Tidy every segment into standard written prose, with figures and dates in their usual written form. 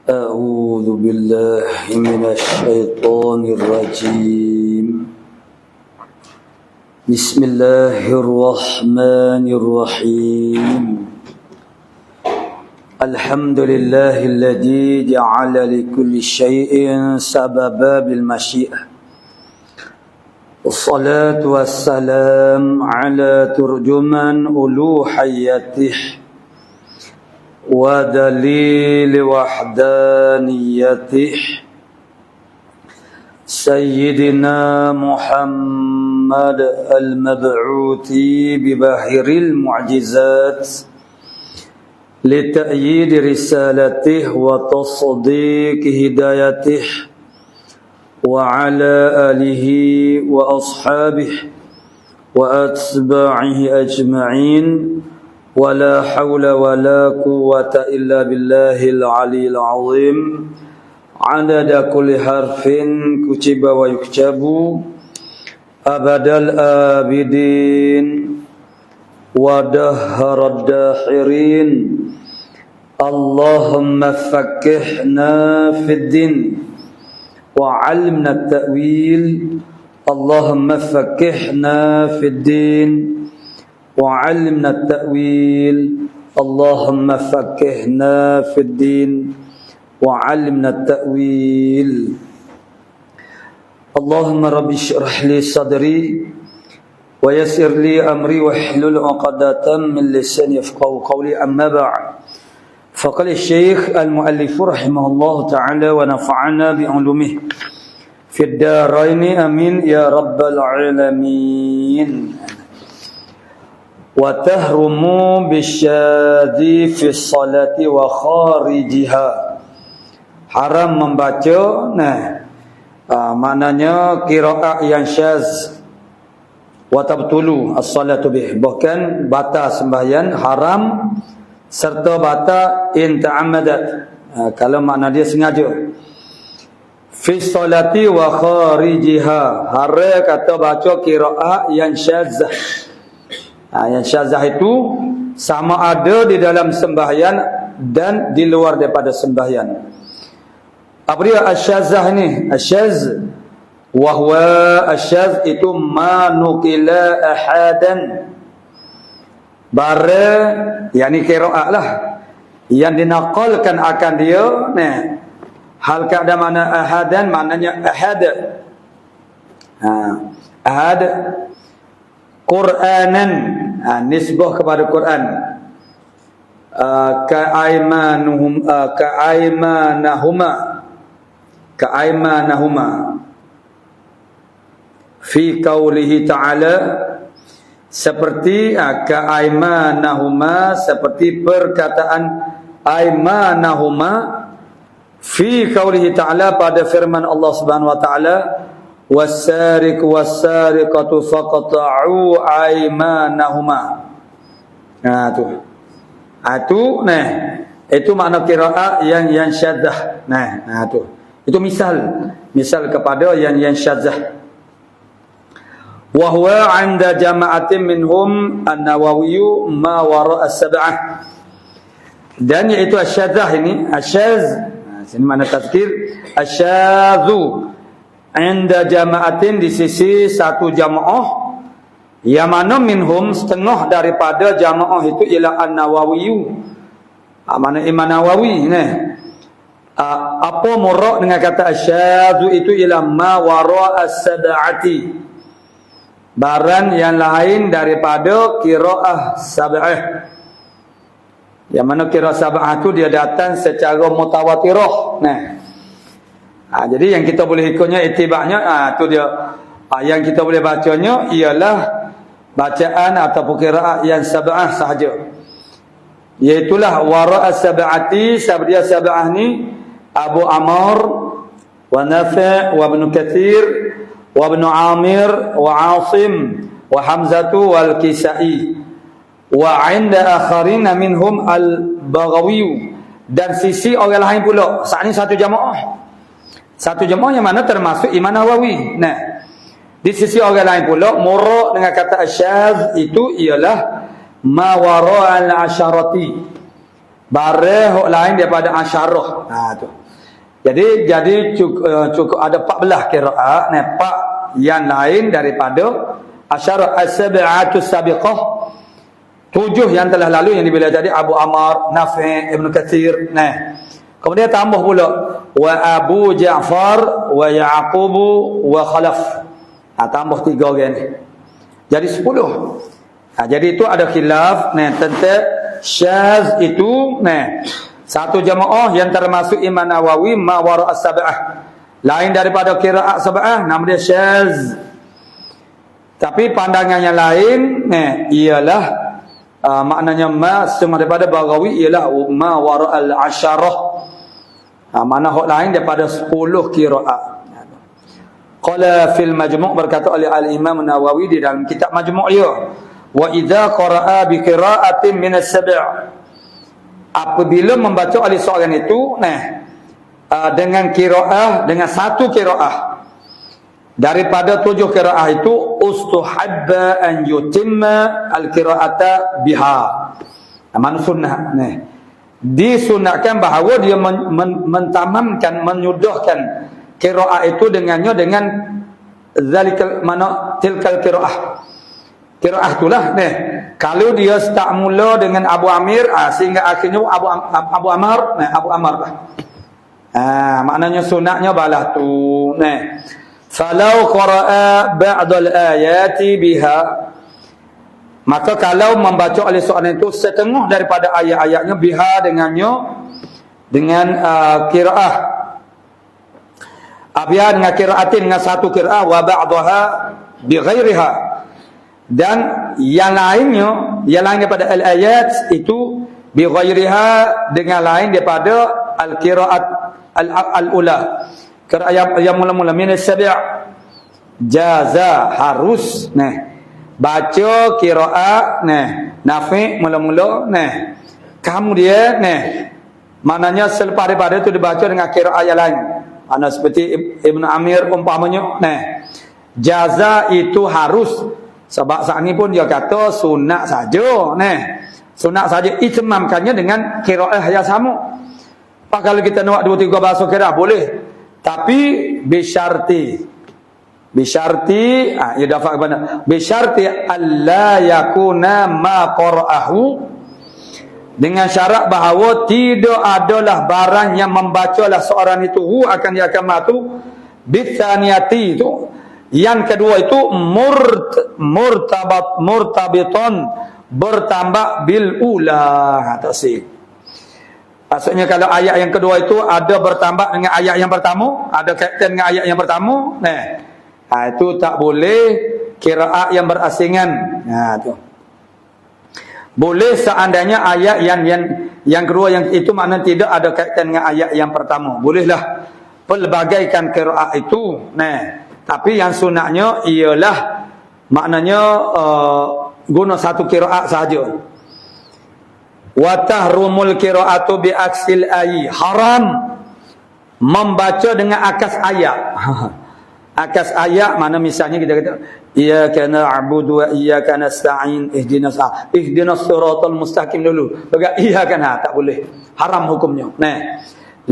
أعوذ بالله من الشيطان الرجيم بسم الله الرحمن الرحيم الحمد لله الذي جعل لكل شيء سببا بالمشيئة والصلاة والسلام على ترجمان ألوهيته ودليل وحدانيته سيدنا محمد المبعوث بباهر المعجزات لتأييد رسالته وتصديق هدايته وعلى آله وأصحابه وأتباعه أجمعين ولا حول ولا قوة إلا بالله العلي العظيم عدد كل حرف كتب ويكتب أبد الآبدين ودهر الداحرين اللهم فقهنا في الدين وعلمنا التأويل اللهم فقهنا في الدين وعلمنا التأويل اللهم فقهنا في الدين وعلمنا التأويل اللهم رب اشرح لي صدري ويسر لي أمري واحلل عقدة من لساني يفقهوا قولي أما بعد فقال الشيخ المؤلف رحمه الله تعالى ونفعنا بعلومه في الدارين آمين يا رب العالمين وتهرم بالشاذ في الصلاة وخارجها haram membaca maknanya qiraat yang syaz wa tabtulu as-salatu bih, bahkan batal sembahyang haram serta batal in ta'ammadat kalau makna dia sengaja. Fi salati wa kharijiha, haram kata baca qiraat yang syazah. Yang syazah itu sama ada di dalam sembahyang dan di luar daripada sembahyang. Apa dia asyazah ini? Asyaz wa huwa asyaz itu ma nuqila ahadan, barang yakni qiraat lah yang dinaqalkan akan dia hal keada mana ahadan maknanya ahad ahad Quranan nisbah kepada Quran ka'aymanahuma fi qaulihi ta'ala, seperti ka'aymanahuma seperti perkataan aymanahuma fi qaulihi ta'ala pada firman Allah Subhanahu wa taala was-sariqu was-sariqatu faqta'u aymanahuma. Itu makna qiraat yang syadzah. Itu misal kepada yang syadzah. Wa huwa 'inda jama'atin minhum an-Nawawi ma wara' as-sab'ah. Dan iaitu asyadzah ini, asyaz sini makna tazkir, asyadzu 'inda jama'atin di sisi satu jamaah yang mana minhum setengah daripada jamaah itu ialah an-Nawawi. Mana Imam Nawawi apa murad dengan kata asyadzu itu ialah ma wara' as-sab'ati, barang yang lain daripada qiraah sab'ah. Yang mana qiraah sab'ah itu dia datang secara mutawatirah. Jadi yang kita boleh ikutnya itibaknya itu dia. Yang kita boleh bacanya ialah bacaan ataupun qiraat yang sab'ah sahaja. Iaitulah wara' as-sab'ati, sab'iyah sab'ah ni Abu Amr wa Nafi' wa Ibn Katsir wa Ibn Amir wa Asim wa Hamzatu wal Kisai wa 'inda akharina minhum al-Baghawi, dan sisi orang lain pula. Saat ini satu jamaah yang mana termasuk Imam Nawawi. Di sisi orang lain pula murad dengan kata asyaz itu ialah ma wara'al asharati, barang hok lain daripada asyarah. Tu. Jadi cukup ada 14 qiraat, pak yang lain daripada asyarah as-sab'atu sabiqah. 7 yang telah lalu yang dibela tadi Abu Amr, Nafi', Ibn Katsir. Kemudian tambah pula wa Abu Ja'far wa Ya'qub wa Khalaf. Tambah 3 orang ni. Jadi 10. Jadi itu ada khilaf tentang syaz itu satu jamaah yang termasuk Imam Nawawi ma wara as-sab'ah. Lain daripada qiraat sab'ah nama dia syaz. Tapi pandangan yang lain ialah maknanya ma semua daripada Baghawi ialah ma wara al-asyarah. Mana hak lain daripada 10 qiraat. Qala fil majmu' berkata oleh al-Imam Nawawi di dalam kitab Majmu' dia, wa idza qara'a bi qira'atin min as-sab', apabila membaca oleh seorang itu dengan qiraah, dengan satu qiraah daripada 7 qiraah itu, ustuhabba an yutimma al-qira'ata biha. Mana sunnah disunahkan bahawa dia mentamamkan, menyudahkan qiraah itu dengannya dengan zalikal mana tilkal qiraah. Qiraah itulah kalau dia start mula dengan Abu Amir sehingga akhirnya Abu Amr lah. Maknanya sunatnya balah tu. Falau qara'a ba'd al-ayati biha, maka kalau membaca oleh seorang itu setengah daripada ayat-ayatnya biha dengannya, dengan qiraah biha dengan qiraatin, dengan satu qiraah, wa ba'daha bi ghairiha, dan yang lain daripada al-ayat itu bi ghairiha, dengan lain daripada al-qiraat al-ula, qiraat yang mula-mula min as-sab', jaza harus baca qiraat Nafi' mula-mula kamu dia maknanya selepas daripada itu dibaca dengan qiraat yang lain. Ana seperti Ibn Amir umpamanya jaza itu harus, sebab saat ini pun dia kata sunat saja sunat saja, itmamkannya dengan qiraah yang sama. Pak kalau kita nak 2-3 bahasa qiraah boleh, tapi bisyarti ia dapat kepada bisyarti alla yakuna ma qara'ahu, dengan syarat bahawa tidak adalah barang yang membacalah seorang itu akan dia akan matu bitsaniyati, itu yang kedua itu murtabiton, bertambah bil ula. Maksudnya kalau ayat yang kedua itu ada bertambah dengan ayat yang pertama, ada kaitan dengan ayat yang pertama, itu tak boleh qiraat yang berasingan. Tu boleh seandainya ayat yang kedua yang itu makna tidak ada kaitan dengan ayat yang pertama, bolehlah pelbagaikan qiraat itu. Tapi yang sunatnya ialah maknanya guna satu qiraat sahaja. Wa tahrumul qiraatu bi aksil ayi, haram membaca dengan akas ayat. Akas ayat mana misalnya kita kata iyyaka na'budu wa iyyaka nasta'in ihdinas siratal mustaqim dulu. Bagi iyyaka tak boleh. Haram hukumnya.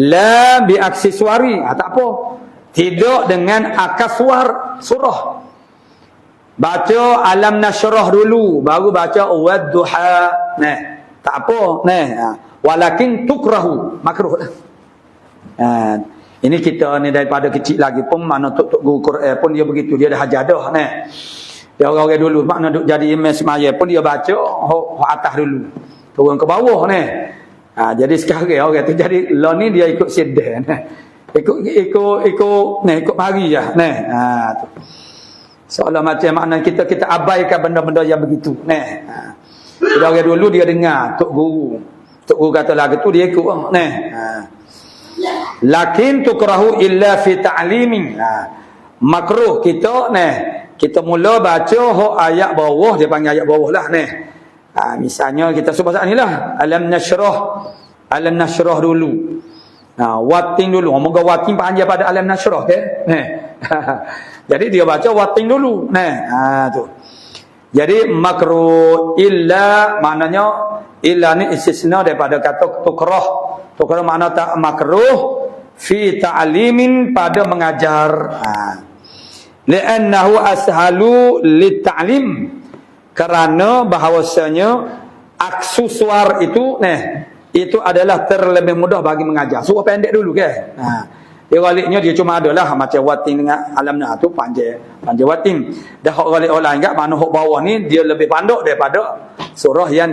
La bi akseswari, tak apa. Tidak dengan akas surah. Baca alam nasyrah dulu baru baca wadduha. Tak apa. Walakin tukrahu, makruh. Ini kita ni daripada kecil lagi pun mana tok guru Quran pun dia begitu, dia dah hajar dah dia orang-orang dulu makna duk jadi imam semaya pun dia baca hok atas dulu turun ke bawah jadi sekarang orang tu jadi lah ni dia ikut sedeh ikut mari je tu seolah macam makna kita abaikan benda-benda yang begitu dia orang dulu dia dengar tok guru kata lagu tu dia ikut lakin tukrahu illa fi ta'limin. Makruh kita kita mula baca hok ayat bawah, dia panggil ayat bawah lah misalnya kita sebut saat ni lah alam nashrah dulu. Watin dulu. Moga watin panjang pada alam nashrah jadi dia baca watin dulu tu. Jadi makruh illa maknanya illa ni istisna daripada kata tukrah. Tukrah makna tak makruh fi ta'limin pada mengajar. Li'annahu ashalu lit-ta'lim, kerana bahawasanya aksesuar itu itu adalah terlebih mudah bagi mengajar. Suruh pendek dulu kan. Dia waliknya dia cuma adalah macam watin dengan alam tu panjang watin. Dah hak walik orang enggak mana hak bawah ni dia lebih pandai daripada surah yang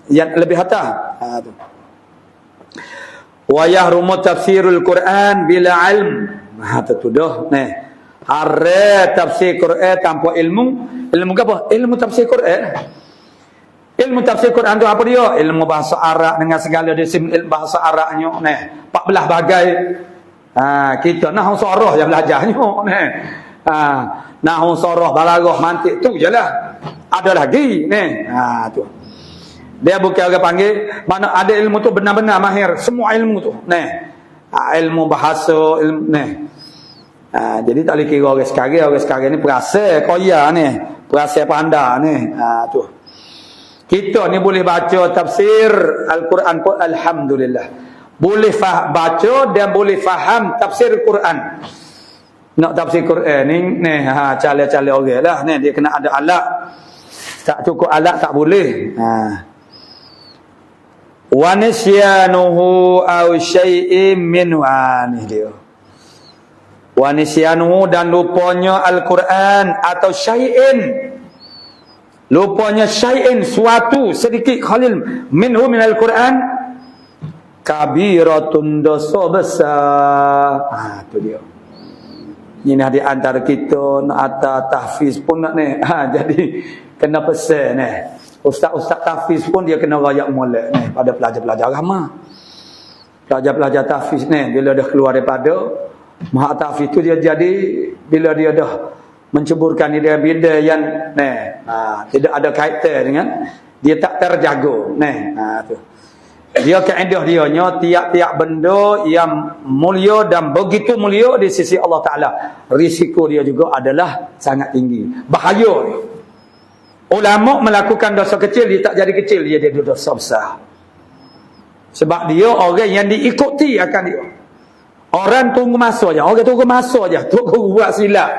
lebih atas. Tu. Wa yahrumu tafsirul Quran bila ilm. Tu dah Hara tafsir Quran tanpa ilmu. Ilmu apa? Ilmu tafsir Quran. Ilmu tafsir Quran tu apa dia? Ilmu bahasa Arab dengan segala disiplin bahasa Arabnya 14 bagai. Kita nahwu sarah yang belajarnya nahwu sarah balaghah mantik tu jelah. Ada lagi tu. Dia bukan orang panggil mana ada ilmu tu benar-benar mahir semua ilmu tu ilmu bahasa ilmu jadi tak boleh kira orang sekarang ni perasa koya perasa pandai tu. Kita ni boleh baca tafsir Al-Quran pun alhamdulillah. Boleh baca dan boleh faham tafsir Quran. Nak tafsir Quran ni cala-cala orang lah dia kena ada alat. Tak cukup alat tak boleh. Wa nisyanuhu aw syai'in min dia. Wa nisyanuhu dan lupanya Al-Quran atau syai'in. Lupanya syai'in suatu sedikit khalil minhu min Al-Quran kabiratun dosa besar. Tu dia. Ini di antara kita nak atas tahfiz pun nak jadi kena pesan Ustaz-ustaz tahfiz pun dia kena rayak molek pada pelajar-pelajar agama. Pelajar-pelajar tahfiz bila dah keluar daripada mahak tahfiz tu dia jadi bila dia dah menceburkan dia benda yang tidak ada kaitan dengan dia tak terjaga tu. Dia kaedah dia nya tiap-tiap benda yang mulia dan begitu mulia di sisi Allah Taala, risiko dia juga adalah sangat tinggi. Bahaya dia. Ulama melakukan dosa kecil dia tak jadi kecil, dia jadi dosa besar. Sebab dia orang yang diikuti akan dia. Orang tunggu masa aja, tok guru buat silap.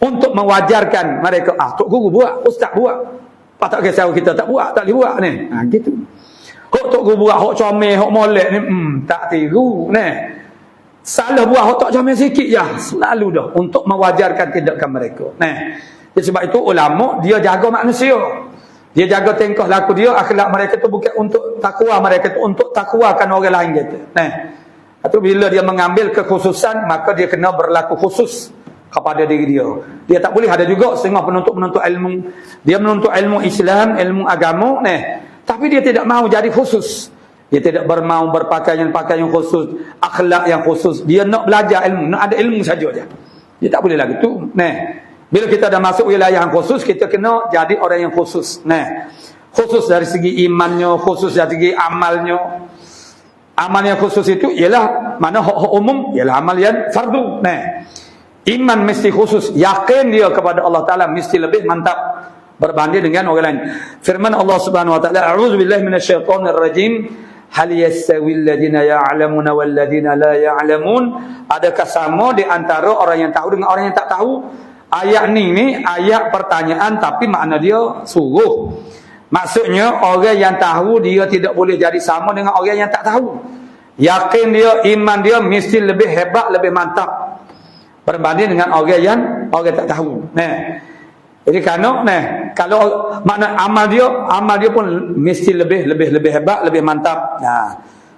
Untuk mewajarkan mereka, tok guru buat, ustaz buat. Patut kisah kita tak buat, tak boleh buat ni. Gitu. Hok tok guru buat hok comel, hok molek ni tak tiru salah buat hok tok comel sikit je selalu dah untuk mewajarkan tindakan mereka. Sebab itu ulama dia jaga manusia. Dia jaga tingkah laku dia, akhlak mereka tu bukan untuk takwa mereka tu untuk takwakan orang lain gitu. Atau bila dia mengambil kekhususan maka dia kena berlaku khusus kepada diri dia. Dia tak boleh ada juga setengah penuntut ilmu. Dia menuntut ilmu Islam, ilmu agama tapi dia tidak mahu jadi khusus. Dia tidak bermahu berpakaian khusus, akhlak yang khusus. Dia nak belajar ilmu, nak ada ilmu saja je. Dia tak boleh lagi tu. Bila kita dah masuk wilayah yang khusus, kita kena jadi orang yang khusus. Khusus dari segi imannya, khusus dari segi amalnya. Amal yang khusus itu ialah mana hak umum, ialah amal yang fardu. Iman mesti khusus, yakin dia kepada Allah Taala mesti lebih mantap berbanding dengan orang lain. Firman Allah Subhanahu wa taala, a'udzubillahi minasyaitonir rajim, hal yastawil ladzina ya'lamuna wal ladzina la ya'lamun? Adakah sama di antara orang yang tahu dengan orang yang tak tahu? Ayat ni ayat pertanyaan tapi makna dia suruh. Maksudnya orang yang tahu dia tidak boleh jadi sama dengan orang yang tak tahu. Yakin dia, iman dia mesti lebih hebat, lebih mantap berbanding dengan orang tak tahu. Jadi kalau makna amal dia pun mesti lebih hebat, lebih mantap.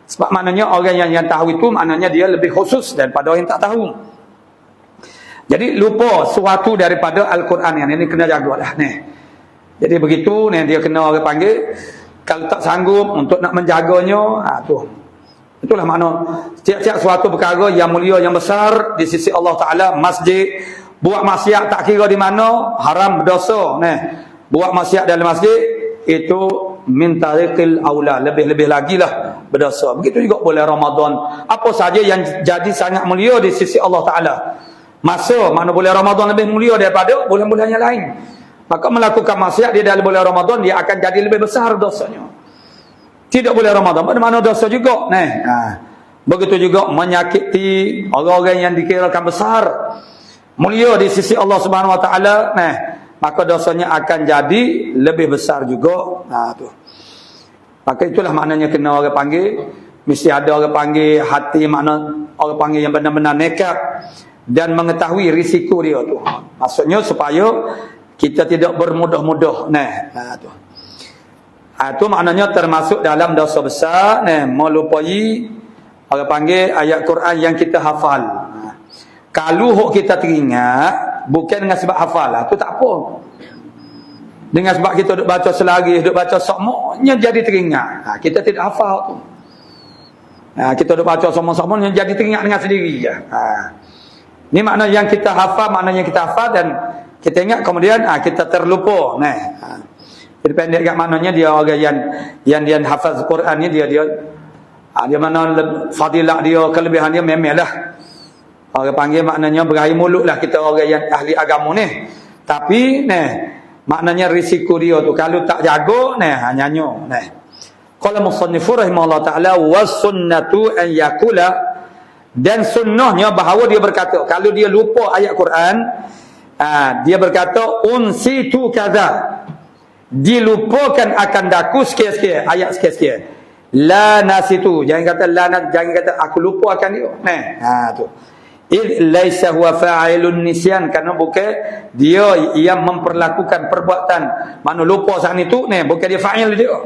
Sebab maknanya orang yang tahu itu maknanya dia lebih khusus daripada orang yang tak tahu. Jadi lupa sesuatu daripada Al-Quran yang ini kena jagalah Jadi begitu dia kena orang panggil kalau tak sanggup untuk nak menjaganya, itulah makna tiap-tiap suatu perkara yang mulia yang besar di sisi Allah Taala, masjid. Buat maksiat tak kira di mana, haram berdosa. Buat maksiat dalam masjid itu min tariqil aula, lebih-lebih lagi lah berdosa. Begitu juga bulan Ramadan. Apa saja yang jadi sangat mulia di sisi Allah Taala. Mana bulan Ramadan lebih mulia daripada bulan-bulan yang lain. Maka melakukan maksiat di dalam bulan Ramadan dia akan jadi lebih besar dosanya. Tidak boleh Ramadan. Mana dosa juga. Begitu juga menyakiti orang-orang yang dikirakan besar, mulia di sisi Allah Subhanahu Wa Taala. Maka dosanya akan jadi lebih besar juga. Tu. Maka itulah maknanya kena orang panggil. Mesti ada orang panggil hati, makna orang panggil yang benar-benar nekat dan mengetahui risiko dia tu. Maksudnya supaya kita tidak bermudah-mudah. Tu. Itu maknanya termasuk dalam dosa besar, melupai orang panggil ayat Quran yang kita hafal. Kalau hok kita teringat bukan dengan sebab hafal, tu tak apa. Dengan sebab kita duk baca selari, duk baca sokmonya jadi teringat. Kita tidak hafal tu. Kita duk baca sama-sama jadi teringat dengan sendiri je. Ni makna yang kita hafal, maknanya kita hafal dan kita ingat kemudian kita terlupa. Jadi pendek kat maknanya dia orang yang dia hafaz Quran ni dia mana fadilah dia, kelebihan dia memanglah. Orang panggil maknanya berair mulut lah kita orang yang ahli agama ni. Tapi maknanya risiko dia tu kalau tak jaga nyanyo. Qala musannifu rahimahullah taala was sunnatu an yakula, dan sunnahnya bahawa dia berkata kalau dia lupa ayat Quran, dia berkata unsitu kaza, dilupakan akan daku sikit-sikit ayat sikit-sikit. La nasitu, jangan kata jangan kata aku lupa akan dia. Tu. Id laisa huwa fa'ilun nisyan, kerana bukan dia yang memperlakukan perbuatan mana lupa saat itu bukan dia fa'il dia.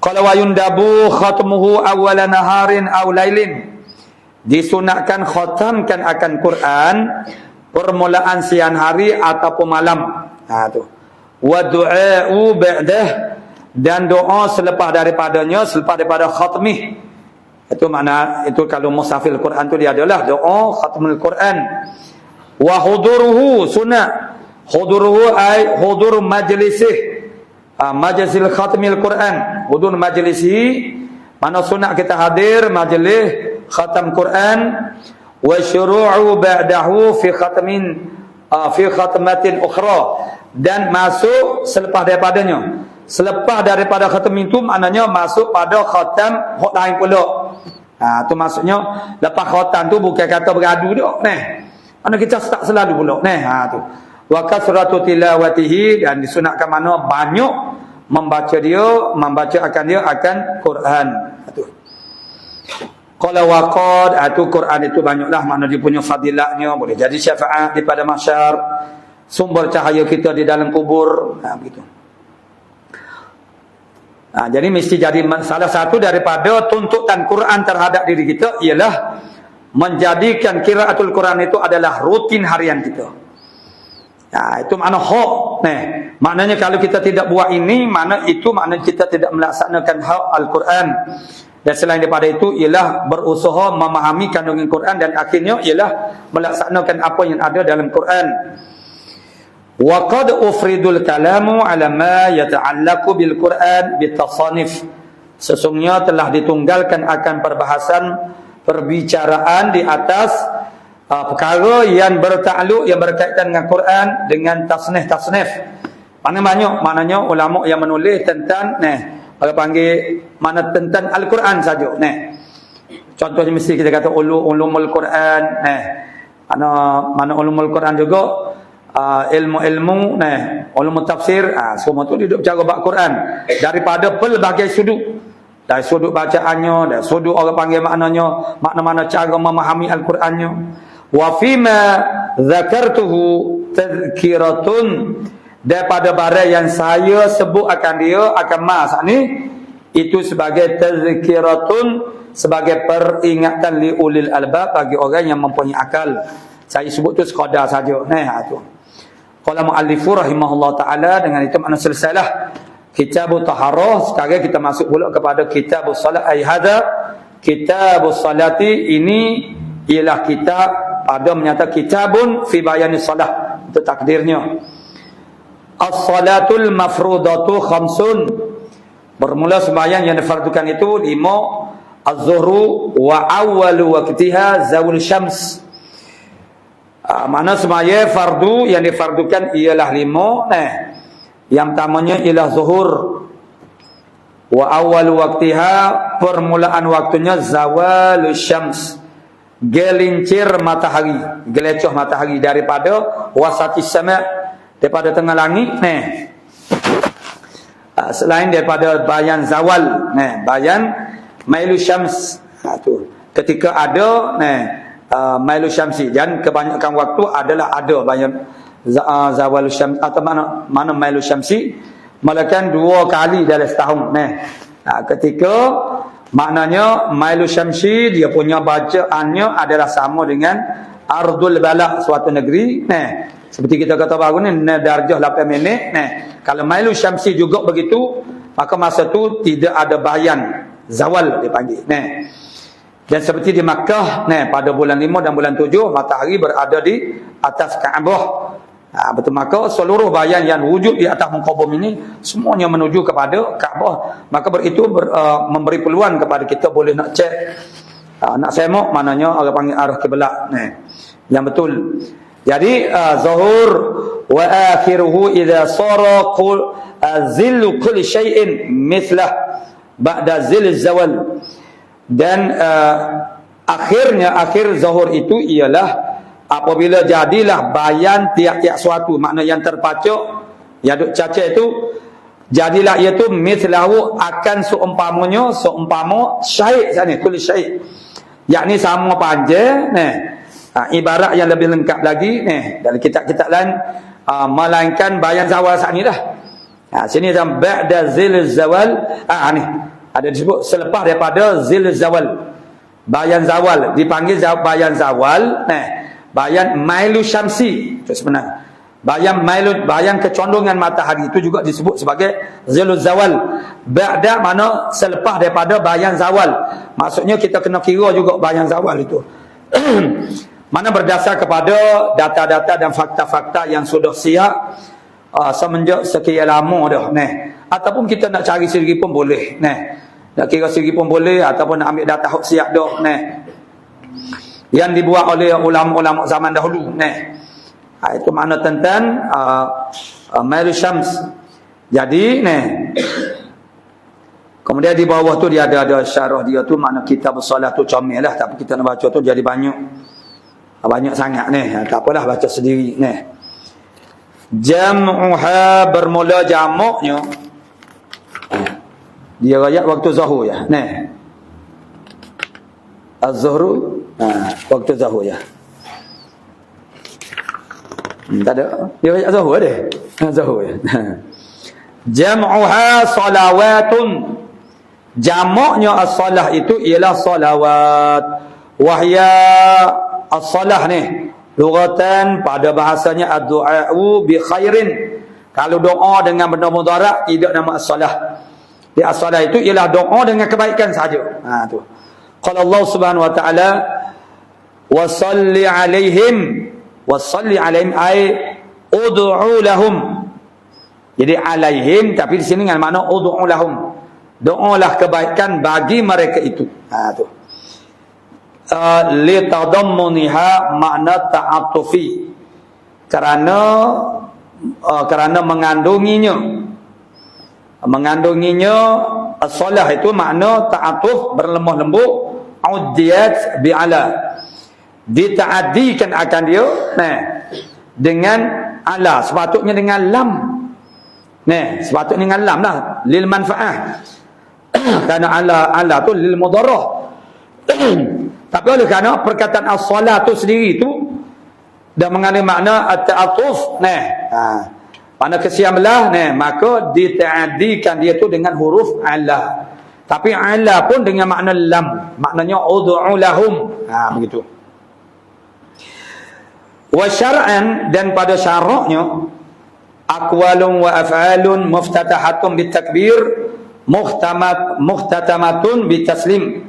Qala wa yundabu khatmuhu awwala naharin aw lailin, disunatkan khatamkan akan Quran permulaan siang hari ataupun malam. Tu. Wa du'a'u ba'dah, dan doa selepas daripada khatmih. Itu makna itu kalau musafir Quran tu dia adalah doa khatmul Quran. Wa huduruhu sunat. Huduruhu ay hudur majlisih. Majlisil khatmil Quran. Hudur majlisi, mana sunat kita hadir majlis khatam Quran. Wa syuru'u ba'dahu fi khatmatin ukhra, dan masuk selepas daripadanya. Selepas daripada khatam itu maknanya masuk pada khatam hak lain pula. Tu maksudnya lepas khatam tu bukan kata beradu dak. Mana kita start selalu pula. Tu. Wa kasratu tilawatihi, dan disunatkan mana banyak membaca akan dia akan Quran. Tu. Qala waqad, tu Quran itu banyaklah makna dia punya fadilatnya, boleh jadi syafaat di pada mahsyar, sumber cahaya kita di dalam kubur. Begitu. Jadi mesti jadi salah satu daripada tuntutan Quran terhadap diri kita ialah menjadikan qiraatul Quran itu adalah rutin harian kita. Itu makna hak. Maknanya kalau kita tidak buat ini, maknanya kita tidak melaksanakan hak Al-Quran. Dan selain daripada itu ialah berusaha memahami kandungan Quran, dan akhirnya ialah melaksanakan apa yang ada dalam Quran. Wa qad ufridul kalamu ala ma yata'allaqu bil Quran bitasanif. Sesungguhnya telah ditunggalkan akan perbicaraan di atas perkara yang bertakluk, yang berkaitan dengan Quran dengan tasnif. Maknanya ulama yang menulis tentang orang panggil mana tentang Al-Quran saja. Contohnya mesti kita kata ulumul Quran. Mana ulumul Quran juga ilmu-ilmu ulumul tafsir. Semua tu duduk cara bab Quran daripada pelbagai sudut. Dari sudut bacaannya, dari sudut orang panggil maknanya, makna-makna cara memahami Al-Qurannya. Wa fima dzakartuhu tadhkiratun, daripada barang yang saya sebut akan dia akan saat ni itu sebagai tadhkiratun, sebagai peringatan li ulil albab, bagi orang yang mempunyai akal. Saya sebut tu sekadar saja. Tu. Qala muallifu rahimahullah taala, dengan itu makna selesailah Kitabut Taharah. Sekarang kita masuk pula kepada Kitabus Salat. Ai hadza Kitabus Salati, ini ialah kitab pada menyatakan kitabun fi bayanis salah. Itu takdirnya. As-salatul mafrudatu khamsun, bermula sembahyang yang difardukan itu 5. Az-zuhru wa awwalu waqtiha zawul syams. Mana sembahyang fardu yang difardukan ialah 5. Yang pertamanya ialah zuhur. Wa awal waqtiha, permulaan waktunya zawalus syams, gelincir matahari, gelecoh matahari daripada wasatis sama, daripada tengah langit selain daripada bayan zawal bayan mailu syams tu ketika ada mailu syamsi, dan kebanyakan waktu adalah ada bayan zawal syams atau mana mailu syamsi, melainkan 2 kali dalam setahun ketika maknanya mailu syamsi dia punya bacaannya adalah sama dengan ardul balak, suatu negeri seperti kita kata baru ni darjah 8 minit kalau mailu syamsi juga begitu, maka masa tu tidak ada bayan zawal dipanggil dan seperti di Makkah pada bulan 5 dan bulan 7 matahari berada di atas Kaabah. Betul, maka seluruh bayan yang wujud di atas muka bumi ini semuanya menuju kepada Kaabah. Maka memberi peluang kepada kita boleh nak cek, nak semok, maknanya orang panggil arah kiblat yang betul. Jadi zuhur wa akhiruhu idza sara zillu kulli syai'in mithlah ba'da zil zawal, dan akhir zuhur itu ialah apabila jadilah bayan tiap-tiap suatu, makna yang terpacuk, yang duk cacat itu, jadilah iaitu mithlahu, akan seumpama syait sana, tulis syait, yakni sama panjang ibarat yang lebih lengkap lagi dalam kitab-kitab lain, melainkan bayan zawal saat ni dah. Sini dalam ba'da zil zawal, ni ada disebut selepas daripada zil zawal, bayan zawal dipanggil bayan zawal bayan mailu syamsi itu sebenarnya. Bayan kecondongan matahari itu juga disebut sebagai zilul zawal. Ba'da mana selepas daripada bayan zawal. Maksudnya kita kena kira juga bayan zawal itu. Mana berdasar kepada data-data dan fakta-fakta yang sudah siap semenjak sekian lama dah ataupun kita nak cari sendiri pun boleh nak kira sendiri pun boleh, ataupun nak ambil data hak siap dah yang dibuat oleh ulama-ulama zaman dahulu itu makna tentang mailu syams. Jadi kemudian di bawah tu dia ada syarah dia tu, makna kitab solat tu comel lah, tapi kita nak baca tu jadi banyak sangat tak apalah, baca sendiri jam'uha, bermula jamuknya dia rakyat waktu zuhur ya az-zuhru waktu zuhur ya. Tak ada. Dia baca zuhur ada. Zuhur ya. Jam'uha salawatun. Jamaknya as-salah itu ialah salawat. Wahya as-salah ni lughatan, pada bahasanya ad-du'a'u bi khairin. Kalau doa dengan benda mudarat tidak nama as-salah. Di as-salah itu ialah doa dengan kebaikan saja. Tu. Qala Allah Subhanahu wa taala wa salli alaihim ay ud'u lahum. Jadi alaihim tapi di sini dengan makna ud'u lahum, doalah kebaikan bagi mereka itu. Tu li tadammuniha, makna ta'atufi, kerana mengandunginya as-salah itu makna ta'atuf, berlemah lembut, udiyat bi'ala, ditaadikan akan dia dengan ala, sepatutnya dengan lam sepatutnya dengan lam lah, lil manfaah kerana ala tu lil mudarrah tapi oleh kerana perkataan as-salah tu sendiri tu dah mengandung makna at-ta'atuf makna kesiamlah maka ditaadikan dia tu dengan huruf ala, tapi ala pun dengan makna lam, maknanya ud'u lahum begitu. Wa syar'an, dan pada syaraknya aqwalun wa af'alun muftatahatun bitakbir muhtatamatun bitaslim.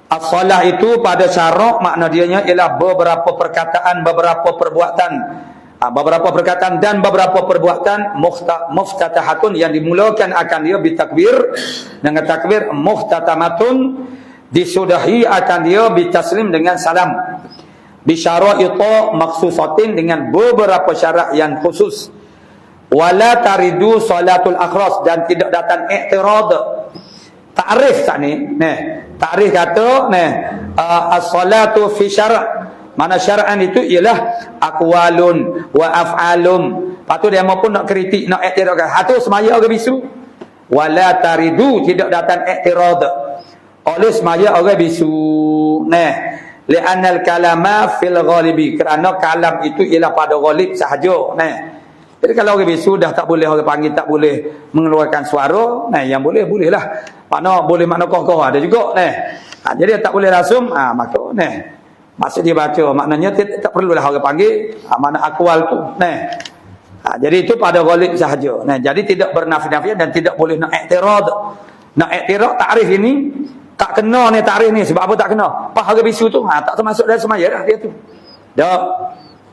As-salah itu pada syarak makna dianya ialah beberapa perkataan, beberapa perbuatan dan beberapa perbuatan muftatahatun yang dimulakan akan dia bitakbir, dengan takbir, muhtatamatun disudahi akan dia bitaslim dengan salam, bisyara'ita maksusatin dengan beberapa syarat yang khusus, wala taridu salatul akhras, dan tidak datang i'tirad. Ta'rif tak ni, ta'rif kata as-salatu fi syara', mana syara'an itu ialah aqwalun wa af'alun. Lepas tu dia pun nak kritik, nak i'tirad. Hatu semaya orang bisu. Wala taridu, tidak datang i'tirad oleh semaya orang bisu. Li'anna al-kalama fil ghalibi, kerana kalam itu ialah pada ghalib sahaja. Jadi kalau orang bisu dah tak boleh, orang panggil tak boleh mengeluarkan suara, yang bolehlah. Mana boleh makna kokoh ada juga. Jadi tak boleh rasum, maka maksud dia baca, maknanya tak perlulah orang panggil mana akwal tu. Jadi itu pada ghalib sahaja. Jadi tidak bernafi-nafian dan tidak boleh nak i'tirad. Nak i'tirad takrif ini tak kena ni takrif ni. Sebab apa tak kena? Pas orang bisu tu tak termasuk dalam semaya dah dia tu. Dak.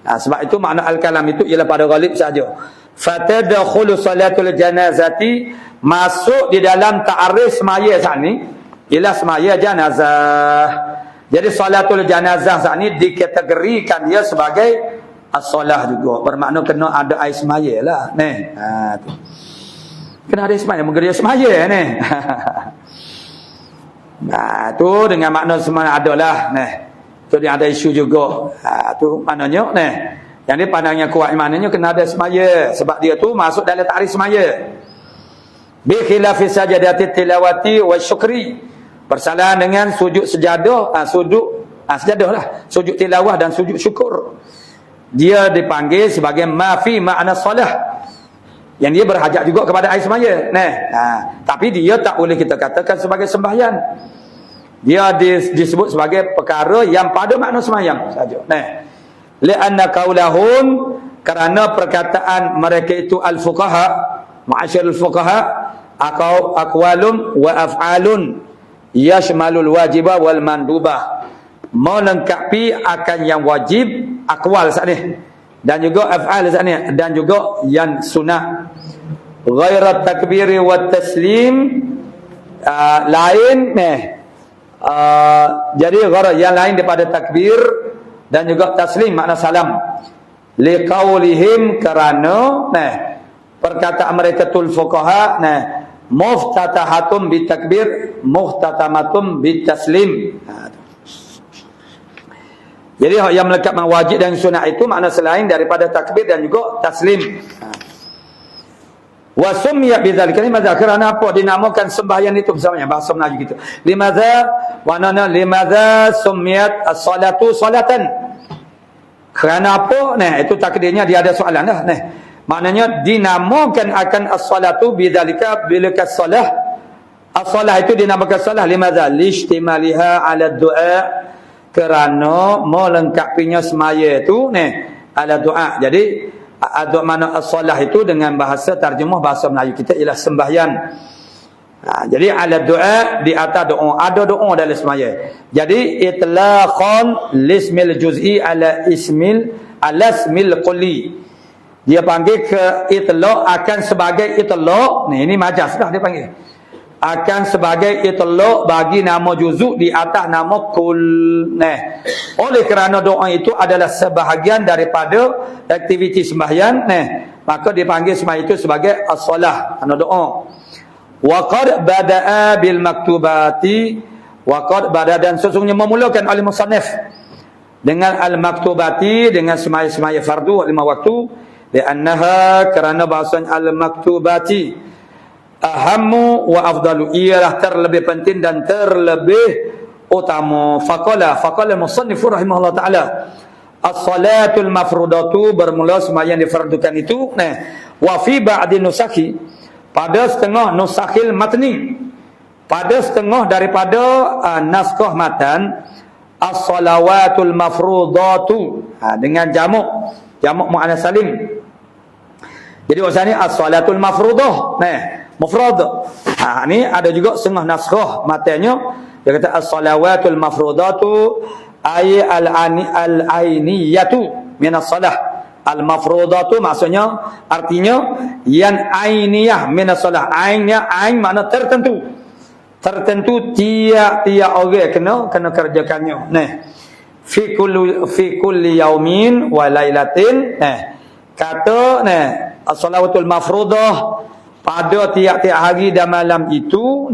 Sebab itu makna al-kalam itu ialah pada ghalib sahaja. Fatadkhulu salatul janazati, masuk di dalam takrif semaya saat ni ialah semaya janazah. Jadi salatul janazah saat ni dikategorikan dia sebagai as-solah juga. Bermakna kena ada air semaya lah. Tu. Kena ada air semaya. Mungkin dia semaya ni. Tu dengan makna semaya adalah. Tu dia ada isu juga. Tu maknanya. Yang ni pandangnya kuat, maknanya kena ada semaya. Sebab dia tu masuk dalam takrif semaya. Bi khilafi sajadati tilawati wa syukri. Persalahan dengan sujud sejadah. Sejadah lah. Sujud tilawah dan sujud syukur. Dia dipanggil sebagai mafi makna solah, yang dia berhajat juga kepada air semaya. Tapi dia tak boleh kita katakan sebagai sembahyang. Dia disebut sebagai perkara yang pada makna sembahyang saja. Li'anna qaulahum, kerana perkataan mereka itu al-fuqaha, ma'asyarul fuqaha, aqwalun wa af'alun yashmalul wajibah wal mandubah, melengkapi akan yang wajib, akwal saat ni, dan juga af'al saat ni, dan juga yang sunat. Ghairat takbiri wa taslim, lain jadi gharat yang lain daripada takbir dan juga taslim, makna salam. Liqaulihim, kerana perkataan mereka tul fuqaha, muftatahatum bitakbir muhtatamatum bitaslim. Jadi yang melekatkan wajib dan sunat itu makna selain daripada takbir dan juga taslim. Wa summiya bidzalika, limadza, kerana apa dinamakan sembahyang itu bersamanya, bahasa Melayu gitu. Limadza wa nana limadza summiyat as-salatu salatan. Kerana apa? Itu takdirnya dia ada soalan dah. Maknanya dinamakan akan as-salatu bidzalika, bilaka salah. As-salah itu dinamakan salah limadza lishtimaliha 'ala du'a, kerana melengkapinya semaya itu ala doa. Jadi doa mana as-salah itu dengan bahasa terjemah bahasa Melayu kita ialah sembahyang. Jadi ala doa, di atas doa, ada doa dalam semaya. Jadi itlaqan lismil juz'i ala ismil qulli. Dia panggil ke itlaq akan sebagai itlaq. Ini majaz dah dia panggil. Akan sebagai itlaq bagi nama juzuk di atas nama kul. Oleh kerana doa itu adalah sebahagian daripada aktiviti sembahyang, maka dipanggil sembahyang itu sebagai as-salah, ana doa. Wa qad bada'a bil maktubati, wa qad bada, dan sesungguhnya memulakan oleh musannif dengan al-maktubati, dengan sembahyang fardu 5 waktu, li'annaha, kerana bahasanya al-maktubati ahammu wa afdalu, ialah terlebih penting dan terlebih utama. Faqala musannif rahimahullah ta'ala, as-salatul mafrudatu, bermula sembahyang difardukan itu, wa fi ba'di nusakhi, pada setengah nusakhil matni, pada setengah daripada naskah matan, as-salawatul mafrudatu, dengan jamak muannas salim. Jadi maksudnya as-salatul mafrudah, mufrad. Ni ada juga setengah naskah matanya, dia kata as-salawatul mafrudatu ay al-ainiyatu min as-salah. Al-mafrudatu maksudnya, artinya yang ainiyah min as-salah. Ainnya, ain makna tertentu. Tertentu tiap-tiap orang kena kerjakannya. Fi kulli yaumin wa lailatin. kata as-salawatul mafruḍah pada tiap-tiap hari dan malam itu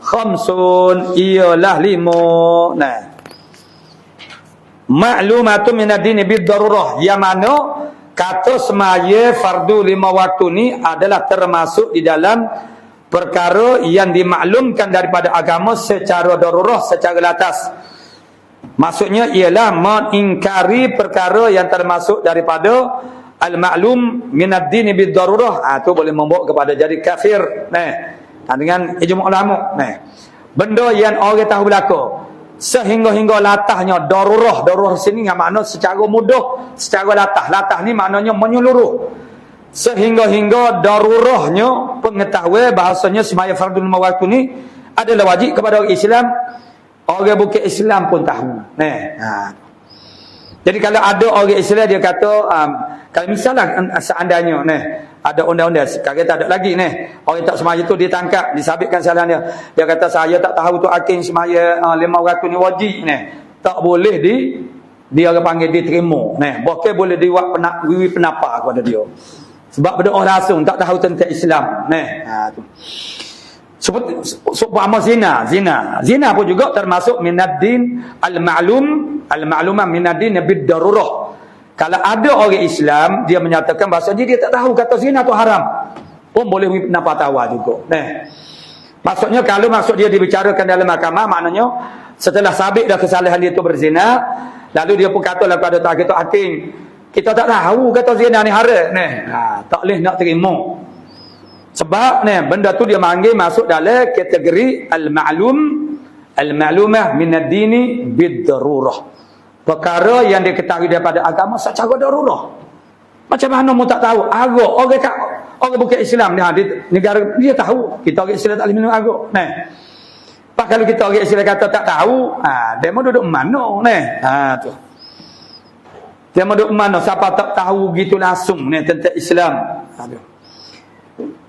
khamsun ialah 5 ma'lumatun min ad-din bid-darurah, yang mana kata semaya fardu 5 waktu ni adalah termasuk di dalam perkara yang dimaklumkan daripada agama secara darurah, secara latas. Maksudnya ialah mengingkari perkara yang termasuk daripada al-ma'lum min ad-din bid-darurah. Tu boleh membawa kepada jadi kafir. Dengan ijma' ulama. Benda yang orang tahu berlaku sehingga-hingga latahnya darurah. Darurah sini dengan makna secara mudah, secara latah. Latah ni maknanya menyeluruh. Sehingga-hingga darurahnya pengetahuan bahasanya semaya fardu 5 waktu ni adalah wajib kepada orang Islam. Orang bukan Islam pun tahu. Jadi kalau ada orang Islam dia kata kalau misalnya seandainya ada undang-undang sekarang tak ada lagi orang tak semaya tu ditangkap, disabitkan salah dia. Dia kata saya tak tahu tu hakim semaya 5 waktu ni wajib tak boleh dia orang panggil diterima bahkan boleh dibuat penapa kepada dia. Sebab berdoa langsung tak tahu tentang Islam tu. Seumpama zina pun juga termasuk minaddin al-ma'lumah minaddin bid-darurah. Kalau ada orang Islam dia menyatakan bahawa dia tak tahu kata zina tu haram, pun boleh nampak tawa juga. Maksudnya kalau maksud dia dibicarakan dalam mahkamah, maknanya setelah sabit dah kesalahan dia tu berzina, lalu dia pun katalah kepada kita hakim, kita tak tahu kata zina ni haram tak boleh nak terima. Sebab benda tu dia panggil masuk dalam kategori al-ma'lumah min ad-dini bid-darurah. Perkara yang diketahui daripada agama secara darurah. Macam mana mu tak tahu? Orang bukan Islam di negara dia tahu. Kita orang Islam tak boleh minum arak. Pak kalau kita orang Islam kata tak tahu, dia mau duduk mana tu. Dia mau duduk mana siapa tak tahu gitu langsung tentang Islam.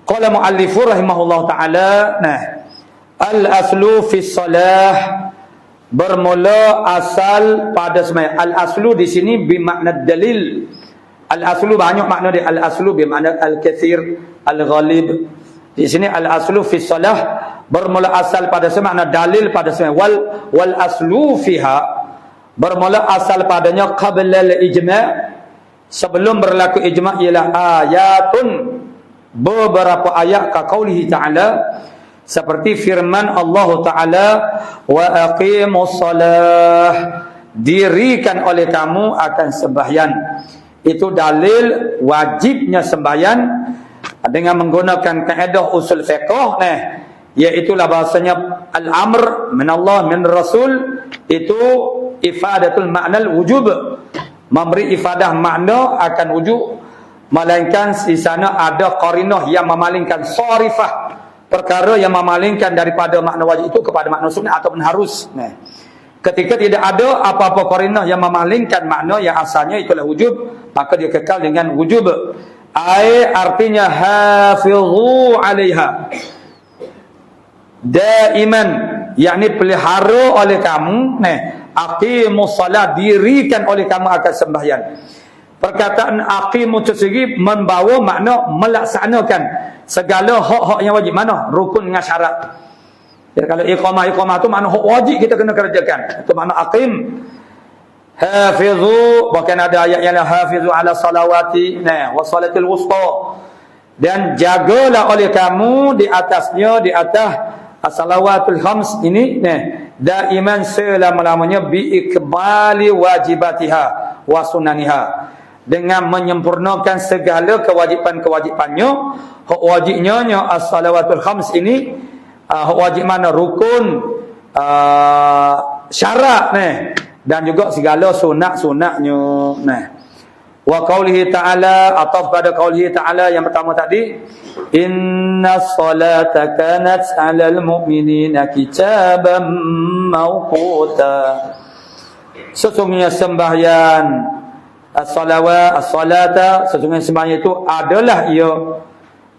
Qala mu'allifur rahimahullah ta'ala al-aslu fi salah, bermula asal pada sembahyang. Al-aslu di sini bermakna dalil. Al-aslu banyak makna dia. Al-aslu bermakna al-kathir, al-ghalib. Di sini al-aslu fi salah bermula asal pada sembahyang, dalil pada sembahyang. Wal aslu fiha bermula asal padanya qabla al-ijma', sebelum berlaku ijma' ialah ayatun, beberapa ayat ka qaulihi ta'ala, seperti firman Allah Ta'ala, wa aqimus salah, dirikan oleh kamu akan sembahyang. Itu dalil wajibnya sembahyang dengan menggunakan kaedah usul fiqh iaitulah bahasanya al-amr min Allah min Rasul, itu ifadatul ma'nal wujub, memberi ifadah makna akan wujub, melainkan di sana ada qarinah yang memalingkan sarifah, perkara yang memalingkan daripada makna wajib itu kepada makna sunnah ataupun harus. Ketika tidak ada apa-apa qarinah yang memalingkan makna yang asalnya itulah wujub, maka dia kekal dengan wujub. Artinya hafizu 'alaiha daiman, yakni pelihara oleh kamu, aqimus salat, dirikan oleh kamu akan sembahyang. Perkataan aqimu tersegi membawa makna melaksanakan segala hak-hak yang wajib. Mana? Rukun dengan syarat. Jadi kalau iqamah tu makna hak wajib kita kena kerjakan. Itu makna aqim. Hafizu, bahkan ada ayat yang hafizu ala salawati wa salatil wusta. Dan jagalah oleh kamu di atasnya, di atas as-salawatul khams ini daiman selama-lamanya bi ikbali wajibatiha wa sunaniha, dengan menyempurnakan segala kewajipan-kewajipannya. Hak wajibnya as-salawatul khams ini, hak wajib mana? Rukun, syarat dan juga segala sunat-sunatnya. Wa qaulihi ta'ala, ataf pada qaulihi ta'ala yang pertama tadi, innas salata kanat 'alal mu'minina kitaban mawquta. Sesungguhnya sembahyang as-salata, sesungguhnya sembahyang itu adalah ia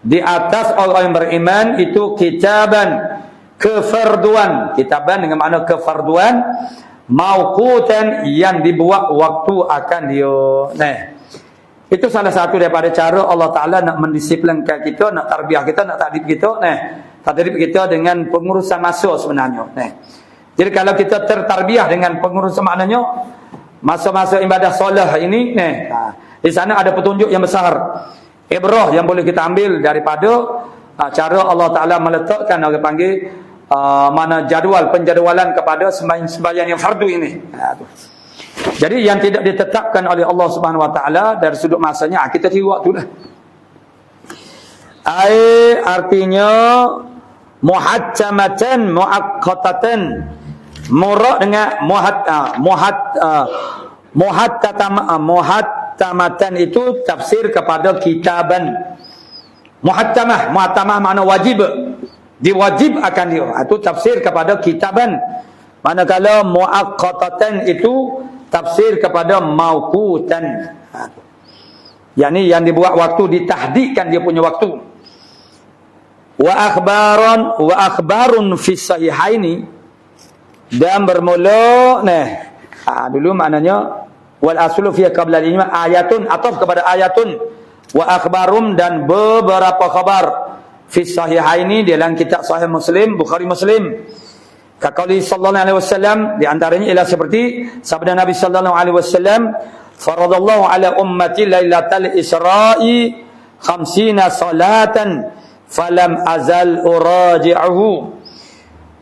di atas orang yang beriman itu kitaban, kefarduan. Kitaban dengan makna kefarduan, mauqutan yang dibuat waktu akan dia. Itu salah satu daripada cara Allah Ta'ala nak mendisiplinkan kita, nak tarbiyah kita, nak tadbir kita, tadbir kita dengan pengurusan masa sebenarnya. Jadi kalau kita tertarbiyah dengan pengurusan, maknanya masa-masa ibadah solat ini, di sana ada petunjuk yang besar, ibrah yang boleh kita ambil daripada cara Allah Ta'ala meletakkan, orang panggil mana penjadualan kepada sembahyang yang fardu ini. Jadi yang tidak ditetapkan oleh Allah Subhanahu Wa Ta'ala dari sudut masanya, kita tiru waktu dah. Artinya muhajjamatan muaqqatatan, murad dengan muhattamatan itu tafsir kepada kitaban. Muhattamah makna wajib, diwajib akan dia. Itu tafsir kepada kitaban. Manakala muaqqatatan itu tafsir kepada mauqutan. yakni yang dibuat waktu, ditahdidkan dia punya waktu. Wa akhbarun fi sahihaini, dan bermula dulu maknanya wal aslu fi qabla al-ijma ayatun, ataf kepada ayatun, wa akhbarum, dan beberapa khabar fi sahihaini dalam kitab sahih Muslim, Bukhari Muslim. Kaqali sallallahu alaihi wasallam, di antaranya ialah seperti sabda Nabi sallallahu alaihi wasallam, faradallahu ala ummati lailatal isra'i 50 salatan falam azal uraji'uhu.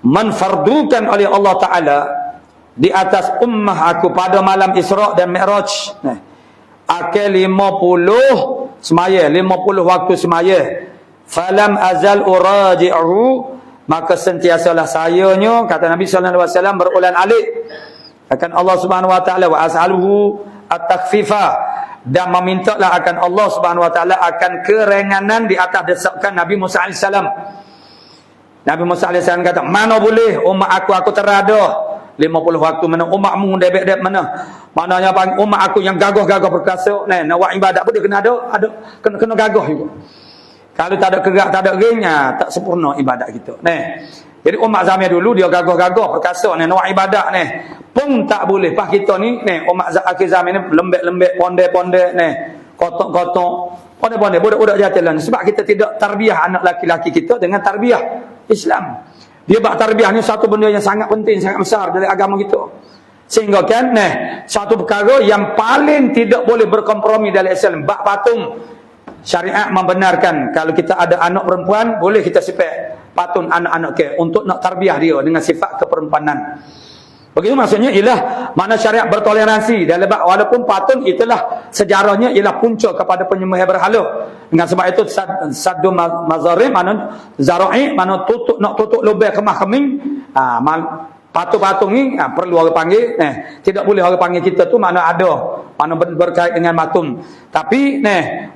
Menfardukan oleh Allah Ta'ala di atas ummah aku pada malam Isra' dan Mi'raj akal 50 semaya, 50 waktu semaya. Falam azal uraji'uhu, maka sentiasalah sayanya, kata Nabi sallallahu alaihi wasallam, berulang alik akan Allah Subhanahu wa taala, wa as'aluhu at-takhfifa, dan memintalah akan Allah Subhanahu wa taala akan keringanan di atas desakan Nabi Musa alaihi salam. Nabi Musa alaihi salam kata, mana boleh umat aku terada 50 waktu, mana umatmu debek mana. Maknanya umat aku yang gagah-gagah perkasa, nak buat ibadat pun dia kena kena gagah juga. Kalau tak ada gerak, tak ada ringnya, tak sempurna ibadat kita. Jadi umat zaman dulu dia gagah-gagah perkasa nak buat ibadat pun tak boleh. Pas kita ni umat akhir zaman ni lembek-lembek, pondek-pondek kotok-kotok, pondek-pondek, budak-budak jatuh. Sebab kita tidak tarbiyah anak laki-laki kita dengan tarbiyah Islam. Dia buat tarbiyah ni satu benda yang sangat penting, sangat besar dalam agama kita. Sehingga kan satu perkara yang paling tidak boleh berkompromi dalam Islam, bak patung. Syariat membenarkan kalau kita ada anak perempuan, boleh kita sifat patun anak-anak ke untuk nak tarbiyah dia dengan sifat keperempuanan. Begitu maksudnya ialah makna syariat bertoleransi dalam walaupun patun itulah sejarahnya ialah punca kepada penyembelihan berhala. Dengan sebab itu saddu mazarim, mana zara'i, mana nak tutup lubang kemah keming, patung-patung ni perlu orang panggil, tidak boleh orang panggil kita tu mana ada, mana berkait dengan matum. Tapi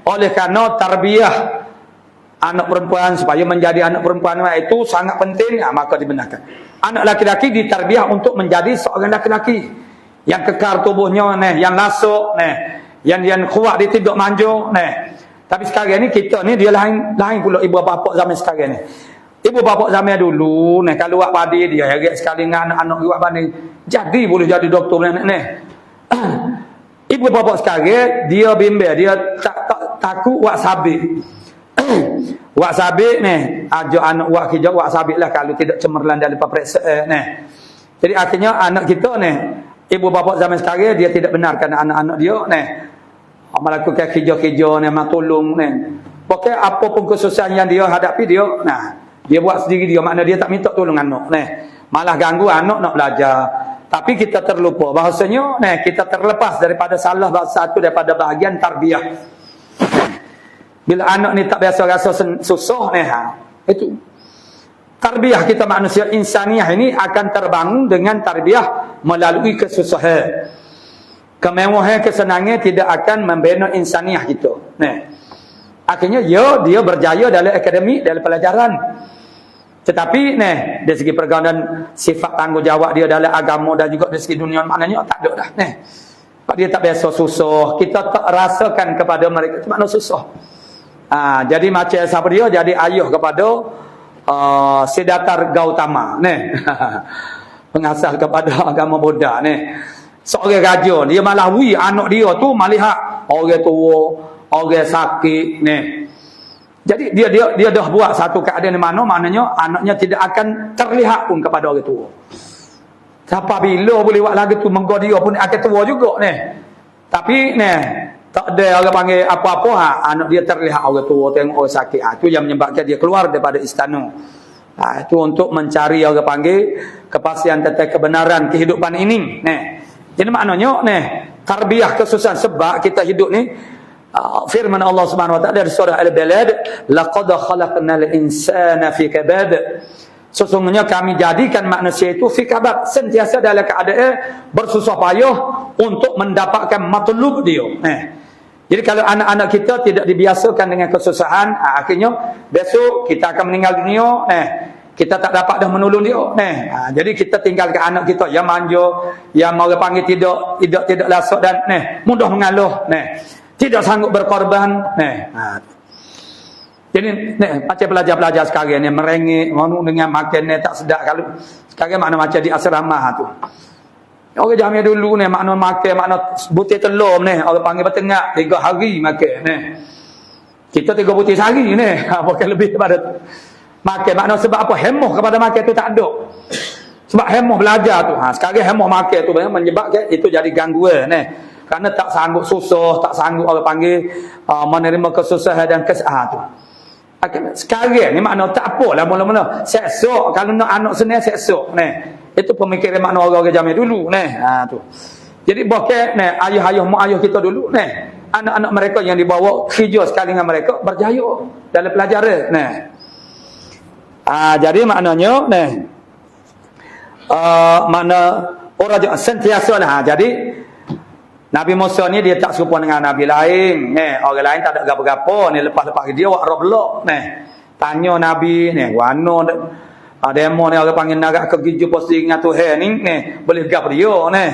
oleh kerana tarbiyah anak perempuan supaya menjadi anak perempuan itu sangat penting, maka dibenarkan. Anak laki-laki ditarbiyah untuk menjadi seorang laki-laki yang kekal tubuhnya, yang lasuk, yang kuat, dia tidak manja. Tapi sekarang ni kita ni dia lain pula ibu bapa zaman sekarang ni. Ibu bapa zaman dulu kalau buat padi dia agak sekali dengan anak-anak buat padi jadi boleh jadi doktor Ibu bapa sekarang dia bimbel, dia takut buat sabit. Buat sabit ajak anak buat kerja buat sabit lah kalau tidak cemerlang dalam periksa Jadi akhirnya anak kita ibu bapa zaman sekarang dia tidak benarkan anak-anak dia melakukan kerja-kerja mak tolong pokok apapun kesusahan yang dia hadapi dia dia buat sendiri dia, makna dia tak minta tolong anak malah ganggu anak nak belajar. Tapi kita terlupa bahasanya kita terlepas daripada salah satu daripada bahagian tarbiyah. Bila anak ni tak biasa rasa susah itu tarbiyah kita manusia insaniah ini akan terbangun dengan tarbiyah melalui kesusahan. Kemewahan, kesenangan tidak akan membina insaniah kita. Akhirnya dia berjaya dalam akademik, dalam pelajaran. Tetapi dari segi pergaulan, sifat tanggungjawab dia dalam agama dan juga dari segi dunia maknanya tak ada dah. Sebab dia tak biasa susah, kita tak rasakan kepada mereka itu makna susah. Jadi macam siapa dia jadi ayah kepada Siddhartha Gautama pengasas kepada agama Buddha seorang raja, dia malah anak dia tu melihat orang tua, orang sakit ni. Jadi dia dah buat satu keadaan di mana maknanya anaknya tidak akan terlihat pun kepada orang tua. Siapa bila boleh buat lagu tu menggo dia pun akan tua juga ni. Tapi ni tak ada orang panggil apa-apa anak dia terlihat orang tua tengok orang sakit. Itu yang menyebabkan dia keluar daripada istana. Itu untuk mencari orang panggil kepastian tentang kebenaran kehidupan ini. Jadi maknanya tarbiyah kesusahan sebab kita hidup ni firman Allah Subhanahu wa taala dari surah Al-Balad, laqad khalaqnal insana fi kabad. Sesungguhnya kami jadikan manusia itu fi kabad, sentiasa dalam keadaan bersusah payah untuk mendapatkan matlub dia. Jadi kalau anak-anak kita tidak dibiasakan dengan kesusahan, akhirnya besok kita akan meninggal dunia, kita tak dapat dah menolong dia. Jadi kita tinggalkan anak kita yang manja, yang orang panggil tidak lasak dan mudah mengalah, tidak sanggup berkorban. Jadi macam pelajar-pelajar sekarang ni merengek dengan makan ni tak sedap kalau sekarang makna macam di asrama tu. Orang Jamia dulu ni makna makan makna butir telur ni orang panggil bertengah 3 hari makan ni. Kita 3 butir sehari ni. Bukan lebih daripada tu. Makan makna sebab apa? Hemoh kepada makan tu tak ada. Sebab hemoh belajar tu. Sekarang hemoh makan tu menyebabkan itu jadi gangguan ni. Kerana tak sanggup susah, tak sanggup orang panggil menerima kesusahan dan kesahan tu. Sekarang ni makna tak apalah mula-mula. Seksa kalau nak anak senang seksa ni. Itu pemikiran makna orang-orang Jamia dulu ni. Tu. Jadi bukan ayah-ayah mak ayah kita dulu ni. Anak-anak mereka yang dibawa kerja sekali dengan mereka berjaya dalam pelajaran ni. Jadi maknanya makna orang sentiasalah. Jadi Nabi Musa ni dia tak serupa dengan Nabi lain. Orang lain tak ada gapo-gapo ni lepas-lepas dia buat roh belok tanya Nabi ni wano demo ni orang panggil nak ke giju posting dengan Tuhan ni boleh gap dia ni.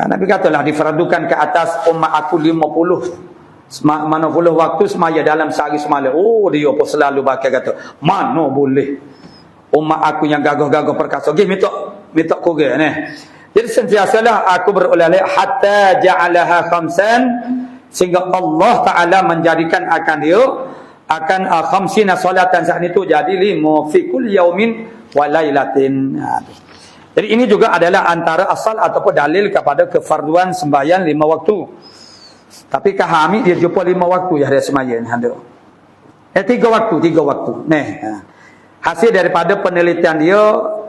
Nabi katalah difaradukan ke atas umat aku 50 mana puluh waktu semaya dalam sehari semalam. Dia pun selalu bakal kata mana boleh umat aku yang gagah-gagah perkasa gih minta kurang ni. Jadi sentiasalah aku berulang hatta ja'alaha khamsan sehingga Allah Taala menjadikan akan dia akan khamsina salatan saat itu jadi 5 fi kulli yaumin wa lailatin. Jadi ini juga adalah antara asal ataupun dalil kepada kefarduan sembahyang 5 waktu. Tapi kami dia jumpa 5 waktu ya dia sembahyang ada. 3 waktu. Hasil daripada penelitian dia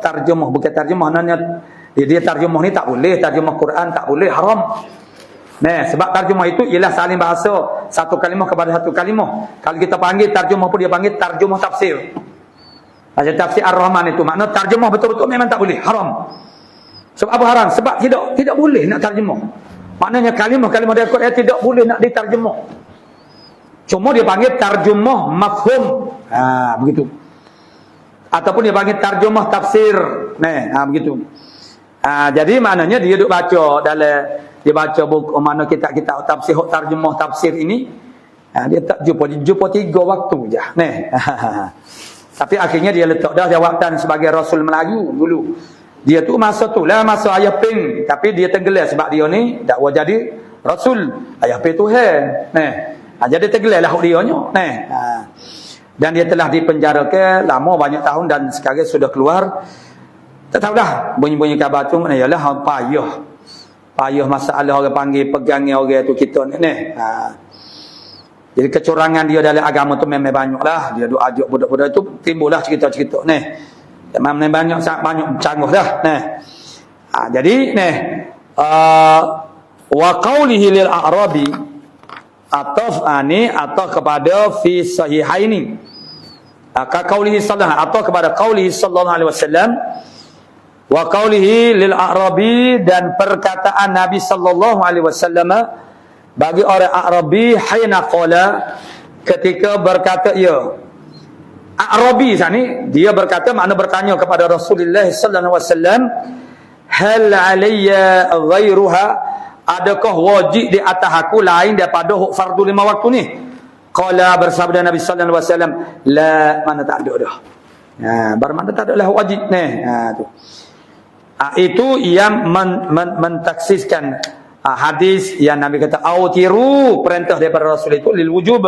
tarjumah bukan tarjumah namanya dia tarjumah ni tak boleh, tarjumah Quran tak boleh, haram. Sebab tarjumah itu ialah salin bahasa satu kalimah kepada satu kalimah. Kalau kita panggil tarjumah pun dia panggil tarjumah tafsir. Macam tafsir Ar-Rahman itu makna tarjumah betul-betul memang tak boleh, haram. Sebab apa haram? Sebab tidak boleh nak tarjumah. Maknanya kalimah-kalimah dari Quran tidak boleh nak ditarjumah. Cuma dia panggil tarjumah mafhum. Begitu. Ataupun dia panggil tarjumah tafsir. Begitu. Jadi maknanya dia duk baca dalam dia baca buku mana kitab-kitab tafsir tarjumah tafsir ini dia tak jumpa 3 waktu je tapi akhirnya dia letak dah jawatan sebagai Rasul Melayu dulu. Dia tu masa tu lah masa ayah ping tapi dia tenggelam sebab dia ni dakwa jadi Rasul ayah ping Tuhan. Jadi tenggelam lah dia nya. Dan dia telah dipenjarakan lama banyak tahun dan sekarang sudah keluar. Tak tahu dah bunyi-bunyi khabar tu ialah payah masalah orang panggil pegangnya orang tu kita ni. Jadi kecurangan dia dalam agama tu memang banyaklah. Dia duk ajak budak-budak tu timbullah cerita-cerita ni. Memang banyak canggih dah. Jadi wa qaulihi lil a'rabi atau kepada fi sahihaini. Ka qaulihi sallallahu atau kepada qaulihi sallallahu alaihi wasallam. Wa qaulihi lil a'rabi dan perkataan Nabi sallallahu alaihi wasallam bagi orang Arabi hina qala ketika berkata Arabi sini dia berkata makna bertanya kepada Rasulullah sallallahu alaihi wasallam hal alayya ghairuha adakah wajib di atas aku lain daripada fardu 5 waktu ni qala bersabda Nabi sallallahu alaihi wasallam la mana tak ada dah bermakna tak adalah wajib ni tu. Itu yang mentaksiskan hadis yang Nabi kata autiru, perintah daripada Rasul itu lil wujub.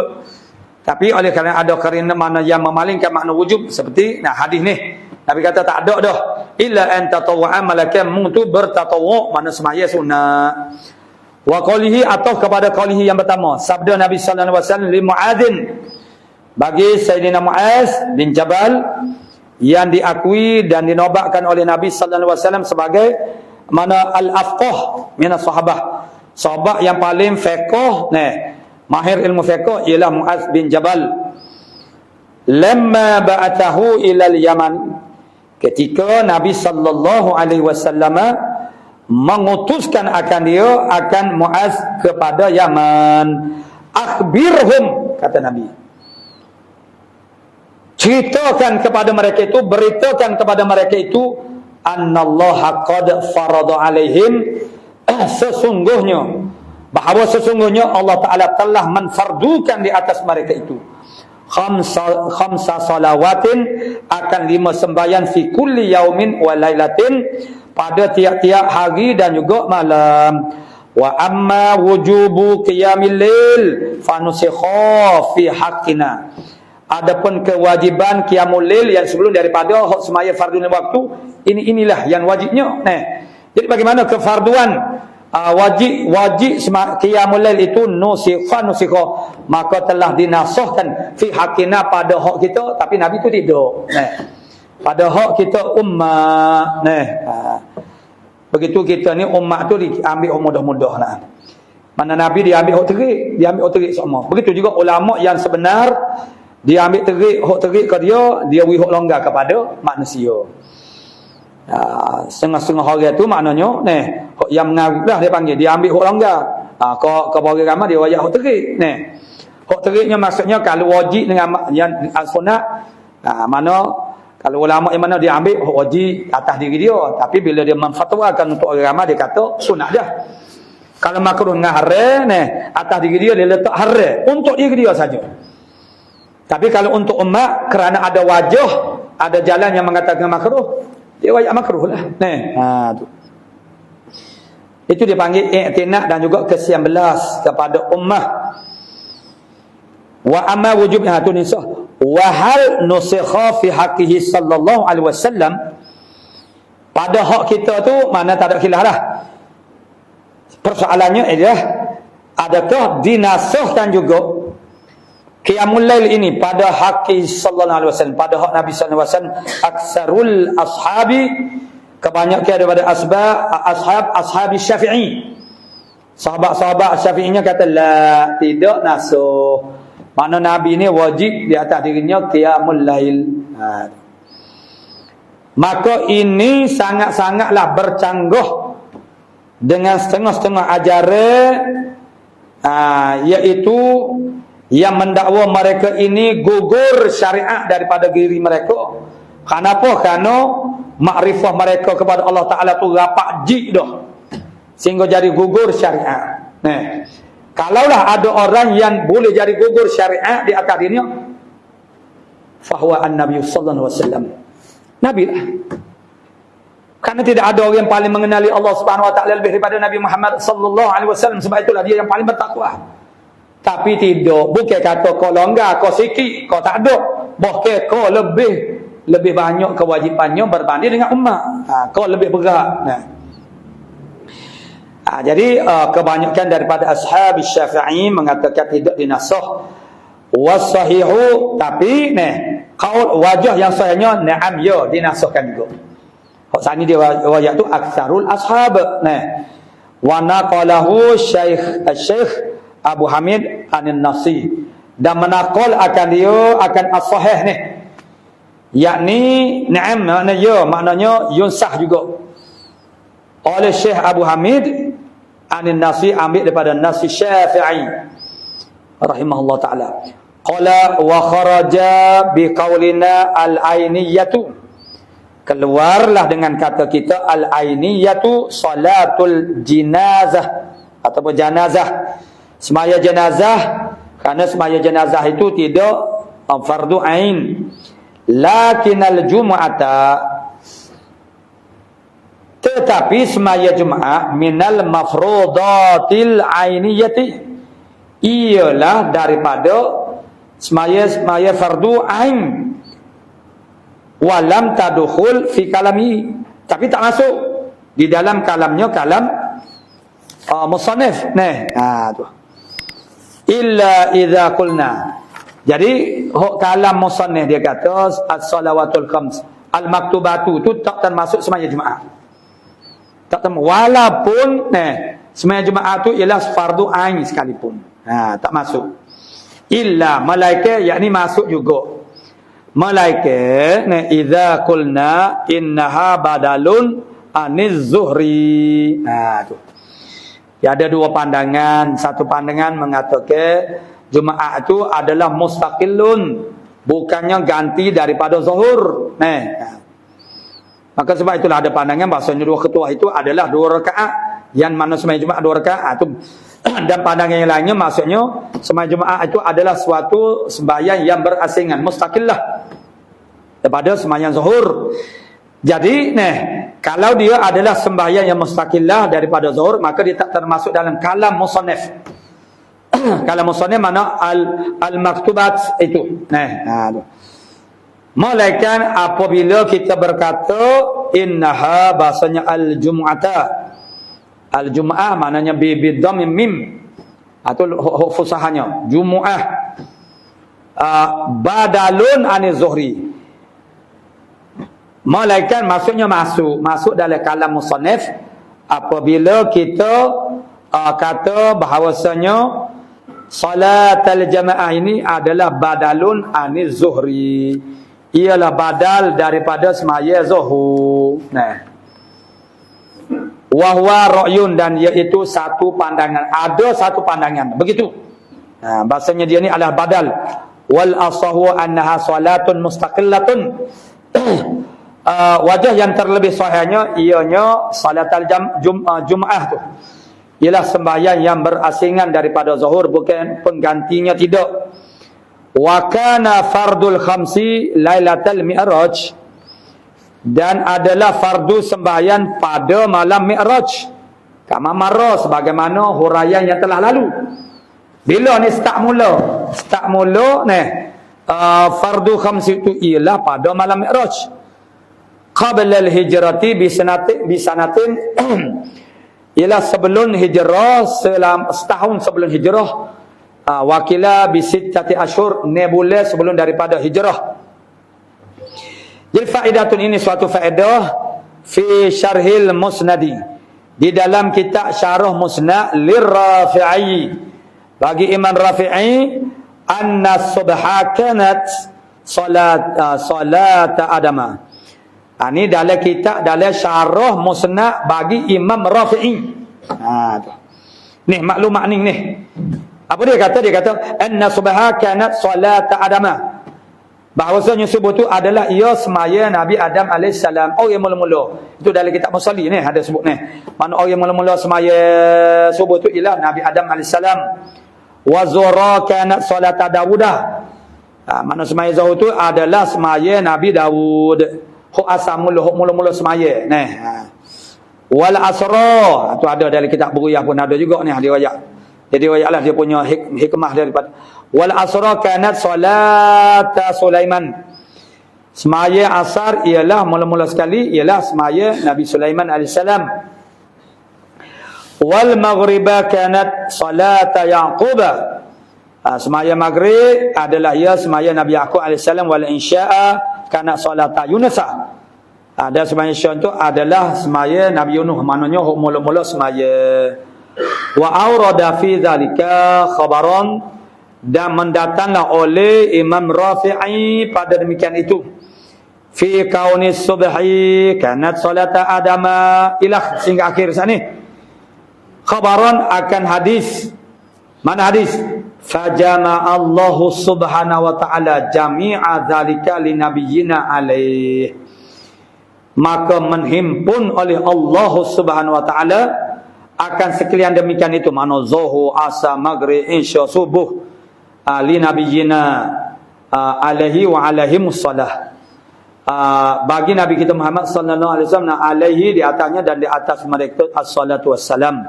Tapi oleh kerana ada karina mana yang memalingkan makna wujub seperti hadis ni. Nabi kata tak ada dah illa an tatawwa malakan tu bertatawwu, mana semaya sunnah. Wa qalihi atau kepada qalihi yang pertama, sabda Nabi sallallahu alaihi wasallam li Muadzin, bagi Sayyidina Muaz bin Jabal yang diakui dan dinobatkan oleh Nabi sallallahu alaihi wasallam sebagai mana al-afqah min as-sahabah. Sahabat yang paling fiqh, mahir ilmu fiqh ialah Muaz bin Jabal. Lamma ba'athahu ila al-Yaman, ketika Nabi sallallahu alaihi wasallam mengutuskan akan dia, akan Muaz kepada Yaman. Akhbirhum, kata Nabi, ceritakan kepada mereka itu, beritakan kepada mereka itu, annallaha qad farada alaihim, bahawa sesungguhnya Allah Ta'ala telah menfardukan di atas mereka itu khamsa salawatin, akan 5 sembahyang fi kulli yaumin wa lailatin, pada tiap-tiap hari dan juga malam. Wa amma wujubu qiyamil lail fanusikha fi haqqina, adapun kewajiban qiyamul lail yang sebelum daripada hak semaya fardu waktu, inilah yang wajibnya. Jadi bagaimana kefarduan wajib qiyamul lail itu nusikha, maka telah dinasahkan fi haqqina, pada hak kita, tapi Nabi itu tidak. Pada hak kita ummah. Begitu kita ni ummah tu diambil hak mudah-mudah lah. Mana Nabi diambil hak terik semua. Begitu juga ulama yang sebenar diambil hak terik ke dia beri hak longgar kepada manusia. Setengah-setengah orang tu maknanya hak yang mengarut lah dia panggil, dia ambil hak longgar. Ke bagi ramai dia wajib hak terik. Hak teriknya maksudnya kalau wajib dengan yang sunat, mana kalau ulama yang mana dia ambil hak wajib atas diri dia, tapi bila dia memfatwakan untuk orang ramai, dia kata sunat dah. Kalau makruh dengan haram atas diri dia letak haram untuk diri dia saja. Tapi kalau untuk umat, kerana ada wajah, ada jalan yang mengatakan makruh, dia wajib makruh lah. Tu. Itu dipanggil i'tinaq dan juga ke-19 kepada ummah. Wa amma wujubnya tu nisah. Wa hal nusikha fi haqqihi sallallahu alaihi wasallam, pada hak kita tu mana tak ada khilaf lah. Persoalannya adalah adakah dinasahkan juga qiyamul lail ini pada haqqi sallallahu alaihi wasallam, pada hak Nabi sallallahu alaihi wasallam, aksarul ashabi, kebanyakan daripada ashab Syafi'i, sahabat-sahabat Syafi'inya kata la, tidak nasuh. Mana Nabi ni wajib di atas dirinya qiyamul lail. Maka ini sangat-sangatlah bercanggah dengan setengah-setengah ajaran, iaitu yang mendakwa mereka ini gugur syariat daripada diri mereka. Kenapa? Kerana makrifah mereka kepada Allah Ta'ala tu rapat jik dah, sehingga jadi gugur syariat. Kalaulah ada orang yang boleh jadi gugur syariat di atas dirinya, fahuwa an-Nabi sallallahu alaihi wasallam, Nabi lah. Karena tidak ada orang yang paling mengenali Allah Subhanahu wa taala lebih daripada Nabi Muhammad sallallahu alaihi wasallam, sebab itulah dia yang paling bertakwa. Tapi tidak, bukan kata kau longgar, kau sikit, kau tak ada, bahkan kau lebih banyak kewajipannya berbanding dengan umat. Kau lebih berat. Jadi kebanyakan daripada ashab Syafi'i mengatakan tidak dinasah. Wasahihu, tapi qaul wajah yang sahihnya na'am, ya dinasahkan juga. Hak sani dia wajah tu aksarul ashab. Wa naqalahu Syekh Abu Hamid An-Nasi, dan menaqal akan dia akan as-sahih ni, yakni na'am maknanya ya, maknanya yunsah juga oleh Syekh Abu Hamid An-Nasi, ambil daripada Nasi Syafi'i rahimahullah ta'ala. Qala wa kharaja biqaulina al-ainiyatu, keluarlah dengan kata kita al-ainiyatu salatul jinazah ataupun janazah, semaya jenazah. Kerana semaya jenazah itu tidak fardu ain, lakinnal jumu'ata, Tetapi semaya Jumaat minal mafrudatil ainiyati, ialah daripada semaya fardu ain, walam tadkhul fi kalami, tapi tak masuk di dalam kalamnya, kalam musannif tu, illa idza qulna. Jadi kalam musannif dia kata as-salawatul khams al-maktubatu tu tak termasuk semaya Jumaat, tak termasuk, walaupun semaya Jumaat tu ialah fardu ain sekalipun, tak masuk. Illa malaikat, yakni masuk juga malaikat idza qulna innaha badalun aniz zuhri. Tu ya, ada dua pandangan. Satu pandangan mengatakan Jumaat itu adalah mustaqillun, bukannya ganti daripada zuhur. Maka sebab itulah ada pandangan bahasanya dua ketua itu adalah 2 rakaat, yang mana sembahyang Jumaat 2 rakaat tu. Dan pandangan yang lainnya maksudnya sembahyang Jumaat itu adalah suatu sembahyang yang berasingan, mustaqillah daripada sembahyang zuhur. Jadi kalau dia adalah sembahyang yang mustaqillah daripada zuhur, maka dia tak termasuk dalam kalam musannif. Kalam musannif mana al-maktubat itu. Malaikat apabila kita berkata innaha, bahasanya al-jum'ata, al-jum'ah maknanya bi-dhammim mim atau fusahanya jumu'ah, badalun aniz zuhri. Malaikat maksudnya masuk dalam kalam musannif apabila kita kata bahawasanya salatul jamaah ini adalah badalun aniz zuhri, ialah badal daripada semaya zuhur. Wahwa ra'yun, dan iaitu satu pandangan, ada satu pandangan begitu. Bahasanya dia ni adalah badal. Wal asahu annaha salatun mustaqillatun. Wajah yang terlebih sahihnya ianya salatul Jumaah tu ialah sembahyang yang berasingan daripada zuhur, bukan penggantinya, tidak. Wa kana fardul khamsi lailatul mi'raj, dan adalah fardu sembahyang pada malam Mi'raj, kama marra, sebagaimana huraian yang telah lalu. Bila ni start mula fardu khamsi itu ialah pada malam Mi'raj, qabla al-hijrati bisanatin ialah sebelum hijrah, setahun sebelum hijrah, wakila bisittati asyhur, nebula sebelum daripada hijrah. Jadi faedatun, ini suatu faedah fi syarhil musnadi, di dalam kitab syarah musnad lirrafi'i, bagi Imam Rafi'i, anna subha kanat salat adama. Ini dalam kitab, dalam syarah musnad bagi Imam Rafi'i. Ni maklumat ni. Apa dia kata? Dia kata anna subha kanat salat adama, bahawasanya subuh itu adalah ia semaya Nabi Adam AS. Orang yang mula-mula itu dalam kitab Musalli ni ada sebut ni, mana orang yang mula-mula semaya subuh itu ialah Nabi Adam AS. Wa zuhra kanat salat Dawudah, mana semaya zuhur itu adalah semaya Nabi Dawud. Huk asam mula-mula semaya ni. Wal asra itu ada dalam kitab Buriyah pun ada juga ni riwayat. Jadi riwayatlah dia punya hikmah daripada wal asra kanat salat Sulaiman. Semaya asar ialah mula-mula sekali ialah semaya Nabi Sulaiman AS. Wal maghriba kanat salat Yaqub. Semaya maghrib adalah ia semaya Nabi Yaqub AS. Wal insya'a kanat salat Yunus. Ada semaya isya itu adalah semaya Nabi Yunus, maknanya mula-mula semaya. Wa aurada fi zalika khabaran, dan mendatanglah oleh Imam Rafi'i pada demikian itu, fi kauni subhi kanat salata adama ilah, sehingga akhir sana khabaran akan hadis. Mana hadis? Fajama Allahu subhanahu wa ta'ala jami'a zalika li nabiyyina alaih, maka menghimpun oleh Allah subhanahu wa ta'ala akan sekalian demikian itu, mana zuhur, asar, maghrib, isya, subuh, li nabiyyina alaihi wa alaihimus salah, bagi Nabi kita Muhammad sallallahu alaihi wasallam, alaihi di atasnya dan di atas mereka assalatu wassalam,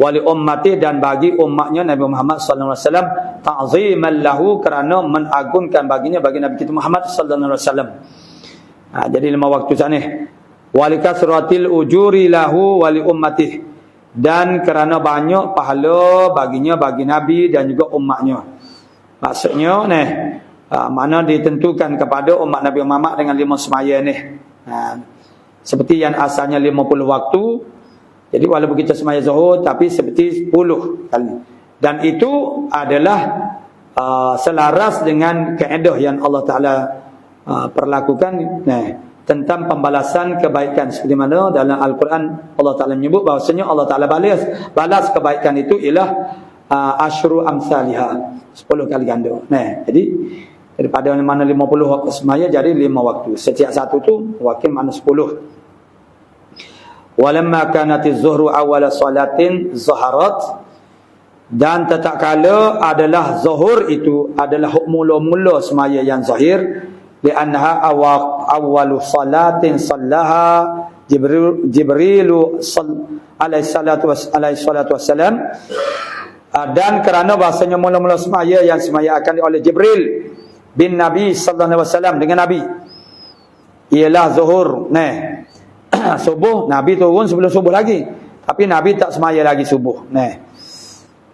wali ummati dan bagi umatnya Nabi Muhammad sallallahu alaihi wasallam, ta'ziman lahu kerana menagungkan baginya bagi Nabi kita Muhammad sallallahu alaihi wasallam. Jadi 5 waktu sana. Wali kasratil ujuri lahu wali ummati, dan kerana banyak pahala baginya bagi Nabi dan juga umatnya. Maksudnya mana ditentukan kepada umat Nabi Muhammad dengan 5 semaya ni. Seperti yang asalnya 50 waktu. Jadi walaupun kita semaya zuhur tapi seperti 10 kali. Dan itu adalah selaras dengan kaedah yang Allah Taala perlakukan tentang pembalasan kebaikan, seperti mana dalam Al-Quran Allah Taala menyebut bahawasanya Allah Taala balas kebaikan itu ialah asyru amsalihah, 10 kali ganda. Jadi daripada mana 50 waktu semaya jadi 5 waktu. Setiap satu tu wakil mana 10. Walamma kanatiz zuhru awwala salatin zaharat, dan tatkala adalah zuhur itu adalah mula-mula semaya yang zahir, li'annaha awwalu salatin sallaha Jibril alaihi salatu wassalam, dan kerana bahasanya mula-mula semaya yang semaya akan oleh Jibril bin Nabi sallallahu alaihi wasallam dengan Nabi ialah zuhur. Subuh Nabi turun sebelum subuh lagi, tapi Nabi tak semaya lagi subuh.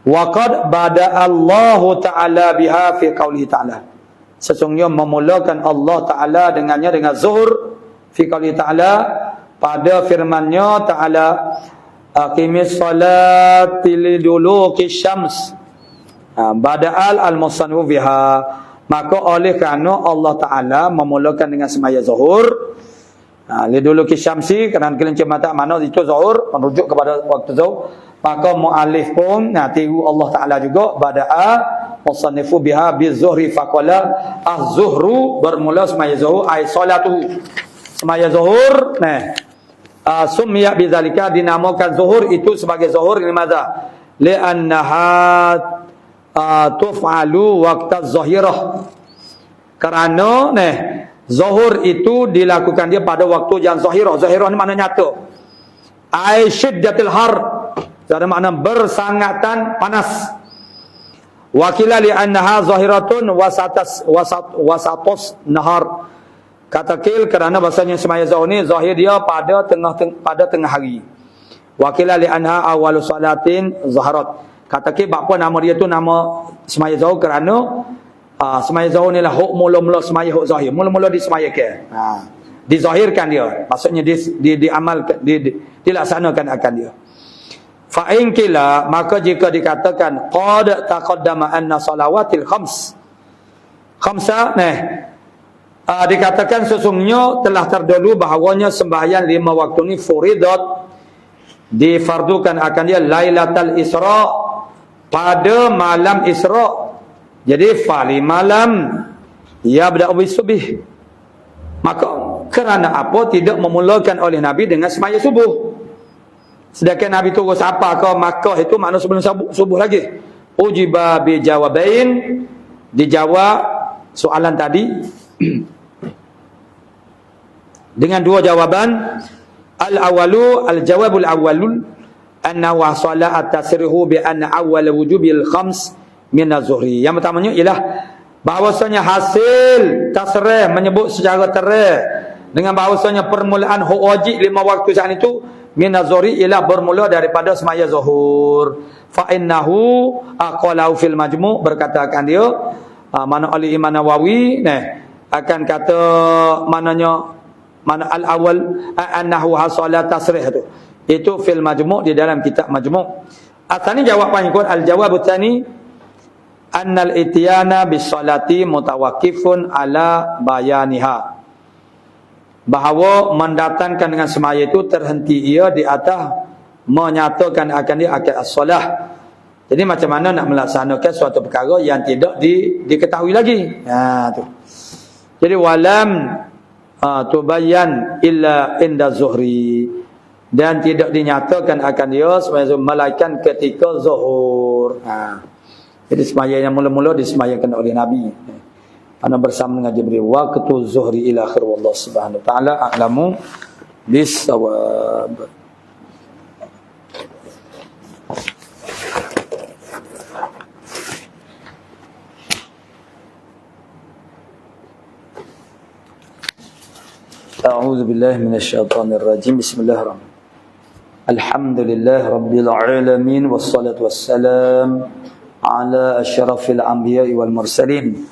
Waqad bada Allah Taala biha fi qaulihi Taala, sesungguhnya memulakan Allah Taala dengannya dengan zuhur fi qaulihi Taala pada firman-Nya Taala, aqimis salati liduluki syams, bada'al al-musannu biha, maka oleh kerana Allah Taala memulakan dengan semaya zuhur, liduluki syamsi kerana gelincir mata mana itu zuhur merujuk kepada waktu zuhur, maka muallif pun tiru Allah Taala juga, bada'a musannifu biha bizuhri faqala az-zuhru, bermula semaya zuhur ay salatu, semaya zuhur. Summiya bidzalika, dinamakan zuhur itu sebagai zuhur limadza, li'annaha tuf'alu waqta zahirah, kerana zuhur itu dilakukan dia pada waktu yang zahirah. Zahirah ni makna nyata, ai syiddatil har, ada makna bersangatan panas. Wakila li'annaha zahiratun wasatos nahar, kata kil kerana bahasanya semaya zuhur ni zahir dia pada tengah hari. Wakila li'annaha awwalu salatin zaharat, kata kil apa nama dia tu nama semaya zuhur kerana semaya zuhur ni lah mula-mula semaya zahir, mula-mula disemayakan, dizahirkan dia, maksudnya diamalkan, dilaksanakan akan dia. Fa in kila, maka jika dikatakan qad taqaddama anna salawatil khamsa, dikatakan sesungguhnya telah terdahulu bahawanya sembahyang 5 waktu ni furidat, difardukan akan dia lailatul isra, pada malam Isra. Jadi fali malam yabda bisubih, maka kerana apa tidak memulakan oleh Nabi dengan semaya subuh, sedangkan Nabi turun siapa ke Makkah itu makna sebelum subuh lagi. Ujiba bi jawabain, dijawab soalan tadi dengan 2 jawaban. Al-awalu, al-jawabul awwalul anna wa salat tasrihu bi anna awwal wujubil khams min az-zuhri. Yang pertamanya ialah bahawasanya hasil tasrih menyebut secara terang dengan bahawasanya permulaan wajib 5 waktu saat itu min az-zuhri ialah bermula daripada semaya zuhur. Fa innahu aqalahu fil majmu', berkatakan dia mana oleh Imam Nawawi akan kata mana al-awwal annahu hasala tasrih itu fil majmu' di dalam kitab majmu'. Asalnya jawapan ikut al-jawab tsani annal ityana bis salati mutawaqqifun ala bayaniha, bahawa mendatangkan dengan semaya itu terhenti ia di atas menyatakan akan dia akad as-solah. Jadi macam mana nak melaksanakan suatu perkara yang tidak diketahui lagi, tu. Jadi walam tubayyan illa inda zuhri, dan tidak dinyatakan akan dia semaya melainkan ketika zuhur. Jadi semaya yang mula-mula disemayakan oleh Nabi. ana bersama dengan Jibril waktu zuhri ila akhir wallahu subhanahu wa ta'ala a'lamu bis-shawab. A'udzu billahi minasyaitonir rajim. Bismillahirrahmanirrahim. Alhamdulillah rabbil alamin wassalatu wassalam ala asyrafil anbiya'i wal mursalin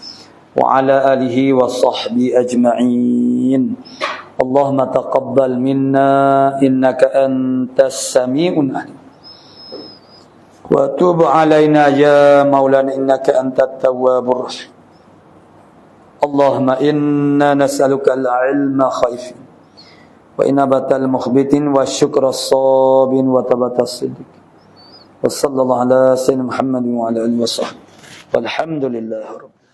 wa ala alihi wa sahbihi ajma'in. Allahumma taqabbal minna innaka antas sami'un alim. Wa tub alaina ya maulana innaka antat tawwabur rahim. Allahumma inna nas'aluka al-ilma khaifin wa inabatal mukhbitin wa syukra sabin wa tabatas siddiq wa sallallahu ala sayyidina Muhammadin wa ala alihi wa sahbihi walhamdulillahi rabbil